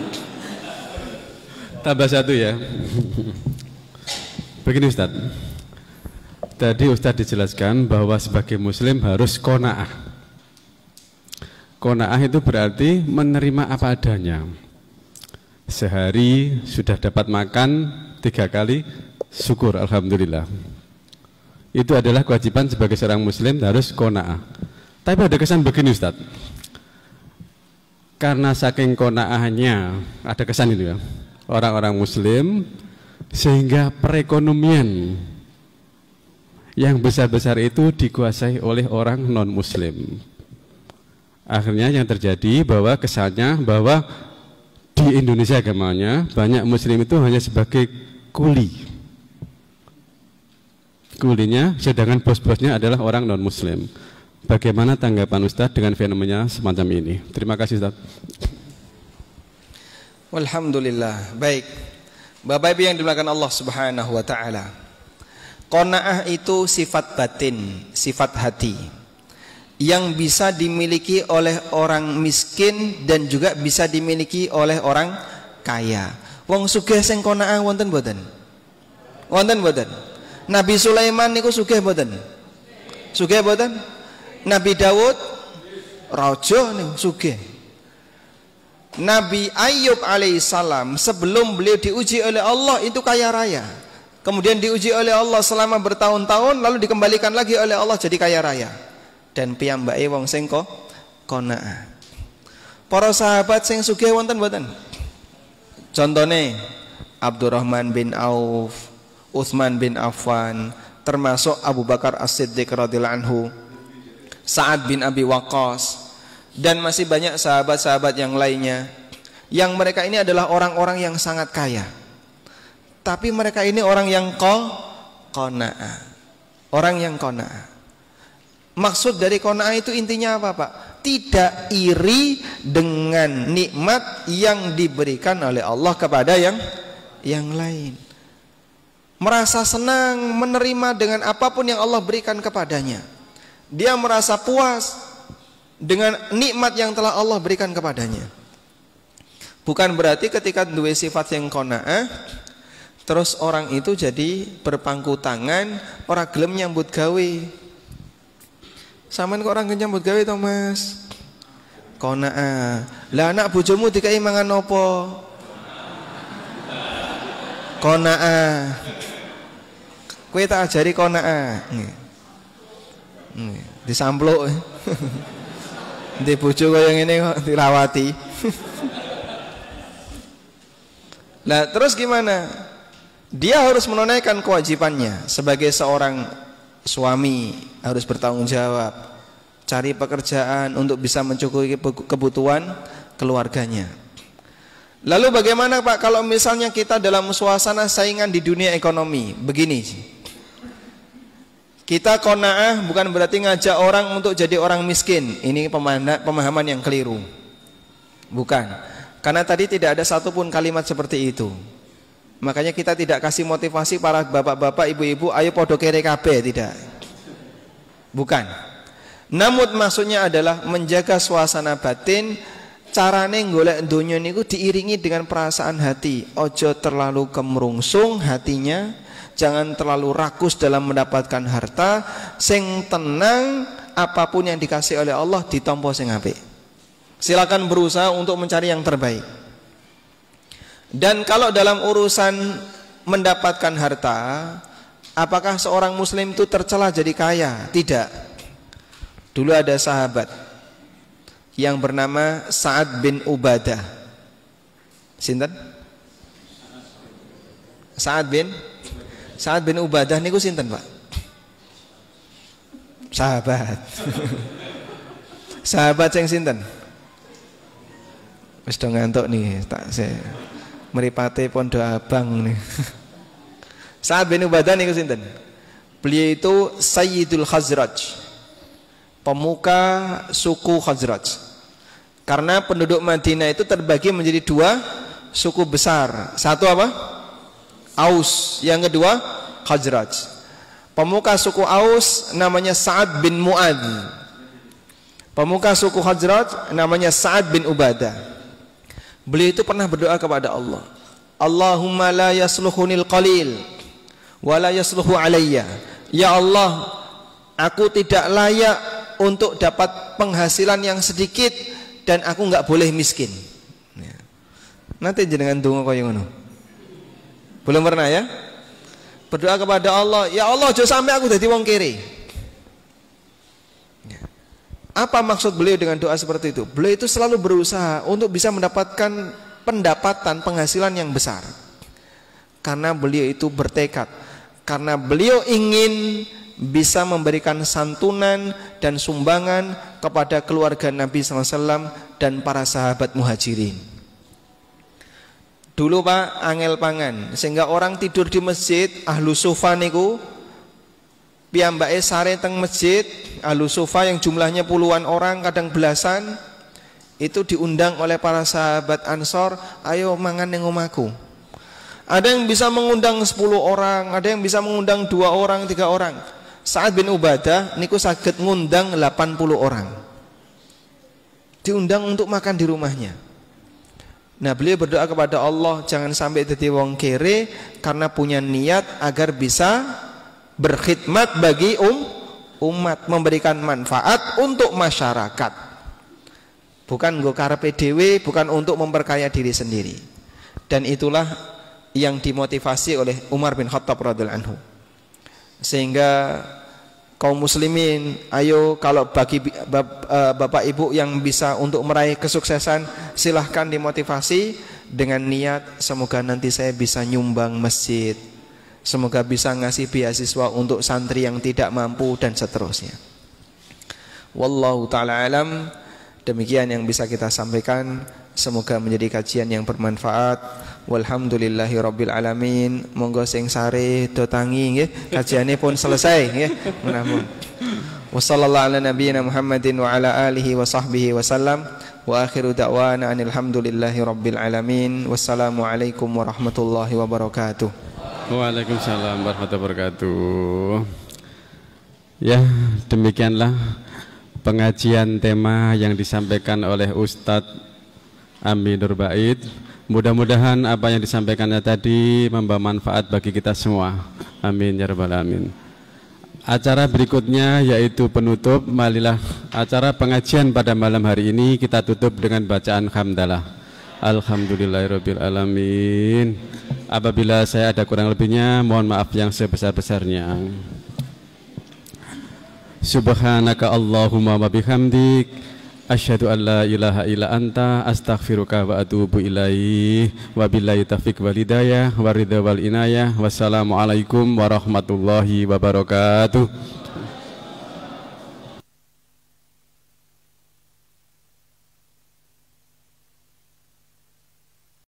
S2: Tambah satu ya. Begini Ustaz. Tadi Ustaz dijelaskan bahwa sebagai muslim harus qanaah. Qanaah itu berarti menerima apa adanya. Sehari sudah dapat makan 3 kali, syukur alhamdulillah. Itu adalah kewajiban sebagai seorang muslim, harus qanaah. Tapi ada kesan begini Ustaz. Karena saking qanaahnya, ada kesan itu ya, orang-orang muslim, sehingga perekonomian yang besar-besar itu dikuasai oleh orang non-muslim. Akhirnya yang terjadi bahwa kesannya bahwa di Indonesia agamanya banyak muslim itu hanya sebagai kuli. Kulinya, sedangkan bos-bosnya adalah orang non-muslim. Bagaimana tanggapan Ustaz dengan fenomena semacam ini? Terima kasih Ustaz.
S1: Alhamdulillah. Baik, Bapak Ibu yang dimuliakan Allah Subhanahu wa taala. Qanaah itu sifat batin, sifat hati yang bisa dimiliki oleh orang miskin dan juga bisa dimiliki oleh orang kaya. Wong sugih sing qanaah wonten mboten? Wonten mboten? Nabi Sulaiman niku sugih mboten? Sugih mboten? Nabi Daud raja niku sugih. Nabi Ayub alaihissalam sebelum beliau diuji oleh Allah itu kaya raya. Kemudian diuji oleh Allah selama bertahun-tahun, lalu dikembalikan lagi oleh Allah jadi kaya raya. Dan piyambake wong sing qanaah. Para sahabat sing sugih wonten mboten? Contone Abdurrahman bin Auf, Utsman bin Affan, termasuk Abu Bakar As-Siddiq radhiyallahu anhu, Sa'ad bin Abi Waqqas, dan masih banyak sahabat-sahabat yang lainnya, yang mereka ini adalah orang-orang yang sangat kaya, tapi mereka ini orang yang qanaah, orang yang qanaah. Maksud dari qanaah itu intinya apa Pak? Tidak iri dengan nikmat yang diberikan oleh Allah kepada yang lain. Merasa senang menerima dengan apapun yang Allah berikan kepadanya. Dia merasa puas dengan nikmat yang telah Allah berikan kepadanya. Bukan berarti ketika duwe sifat yang qanaah terus orang itu jadi berpangku tangan, ora gelem nyambut gawe. Sampeyan kok orang nyambut gawe to Mas? Qanaah. Lah anak bojomu dikai mangan apa? Qanaah. Kowe tak ajari qanaah. Disampluk. Ndek bojo kaya ngene kok dirawati. Nah, terus gimana? Dia harus menunaikan kewajibannya sebagai seorang suami, harus bertanggung jawab, cari pekerjaan untuk bisa mencukupi kebutuhan keluarganya. Lalu bagaimana Pak kalau misalnya kita dalam suasana saingan di dunia ekonomi? Begini, kita qanaah bukan berarti ngajak orang untuk jadi orang miskin. Ini pemahaman yang keliru. Bukan. Karena tadi tidak ada satupun kalimat seperti itu. Makanya kita tidak kasih motivasi para bapak-bapak, ibu-ibu, ayo podo kere kabeh, tidak. Bukan. Namun maksudnya adalah menjaga suasana batin. Carane golek donya niku diiringi dengan perasaan hati. Ojo terlalu kemrungsung hatinya, jangan terlalu rakus dalam mendapatkan harta. Sing tenang, apapun yang dikasih oleh Allah ditampa sing apik. Silakan berusaha untuk mencari yang terbaik. Dan kalau dalam urusan mendapatkan harta, apakah seorang muslim itu tercela jadi kaya? Tidak. Dulu ada sahabat yang bernama Sa'ad bin Ubadah. Sinten? Sa'ad bin Ubadah niku sinten, Pak? Sahabat. Sahabat sing sinten? Wis do ngantuk nih, tak saya mripate Pondok Abang nih. Sa'ad bin Ubadah niku sinten? Beliau itu Sayyidul Khazraj, pemuka suku Khazraj. Karena penduduk Madinah itu terbagi menjadi dua suku besar. Satu apa? Aus. Yang kedua Khazraj. Pemuka suku Aus namanya Sa'ad bin Mu'adz. Pemuka suku Khazraj namanya Sa'ad bin Ubadah. Beliau itu pernah berdoa kepada Allah, Allahumma la yasluhunil qalil wa la yasluhu alayya. Ya Allah, aku tidak layak untuk dapat penghasilan yang sedikit dan aku enggak boleh miskin. Nanti jenengan donga kaya ngono. Belum pernah ya? Berdoa kepada Allah, ya Allah aja sampai aku dadi wong kere. Apa maksud beliau dengan doa seperti itu? Beliau itu selalu berusaha untuk bisa mendapatkan pendapatan penghasilan yang besar. Karena beliau itu bertekad, karena beliau ingin bisa memberikan santunan dan sumbangan kepada keluarga Nabi SAW dan para sahabat muhajirin. Dulu Pak, angel pangan, sehingga orang tidur di masjid, ahlu sufa niku piyambake sare teng masjid, ahlu sufa yang jumlahnya puluhan orang, kadang belasan, itu diundang oleh para sahabat Ansor, ayo mangan ning omahku. Ada yang bisa mengundang 10 orang, ada yang bisa mengundang 2 orang, 3 orang. Sa'ad bin Ubadah niku saged ngundang 80 orang. Diundang untuk makan di rumahnya. Nah, beliau berdoa kepada Allah jangan sampai dadi wong kere, karena punya niat agar bisa berkhidmat bagi umat, memberikan manfaat untuk masyarakat. Bukan nggo karepe dhewe, bukan untuk memperkaya diri sendiri. Dan itulah yang dimotivasi oleh Umar bin Khattab radhiyallahu anhu. Sehingga kaum muslimin, ayo kalau bagi bapak ibu yang bisa untuk meraih kesuksesan, silahkan dimotivasi dengan niat semoga nanti saya bisa nyumbang masjid, semoga bisa ngasih beasiswa untuk santri yang tidak mampu dan seterusnya. Wallahu ta'ala alam. Demikian yang bisa kita sampaikan, semoga menjadi kajian yang bermanfaat. Walhamdulillahi rabbil alamin. Monggo sing sare do tangi nggih, kajiane pun selesai nggih. Menawi. Wassallallahu ala nabiyyina Muhammadin wa ala alihi wa sahbihi wasallam. Wa akhiru da'wana alhamdulillahi rabbil alamin. Wassalamu alaikum warahmatullahi wabarakatuh.
S2: Waalaikumsalam warahmatullahi wabarakatuh. Ya, demikianlah pengajian tema yang disampaikan oleh Ustadz Ammi Nur Bait. Mudah-mudahan apa yang disampaikannya tadi membawa manfaat bagi kita semua. Amin ya rabbal alamin. Acara berikutnya yaitu penutup. Marilah acara pengajian pada malam hari ini kita tutup dengan bacaan hamdalah. Alhamdulillahirabbil alamin. Apabila saya ada kurang lebihnya, mohon maaf yang sebesar-besarnya. Subhanaka Allahumma wa bihamdik, asyhadu an la ilaha illa anta, astaghfiruka wa atubu ilaih. Wabillahi taufiq wal hidayah, waridha wal inayah. Wassalamualaikum warahmatullahi wabarakatuh.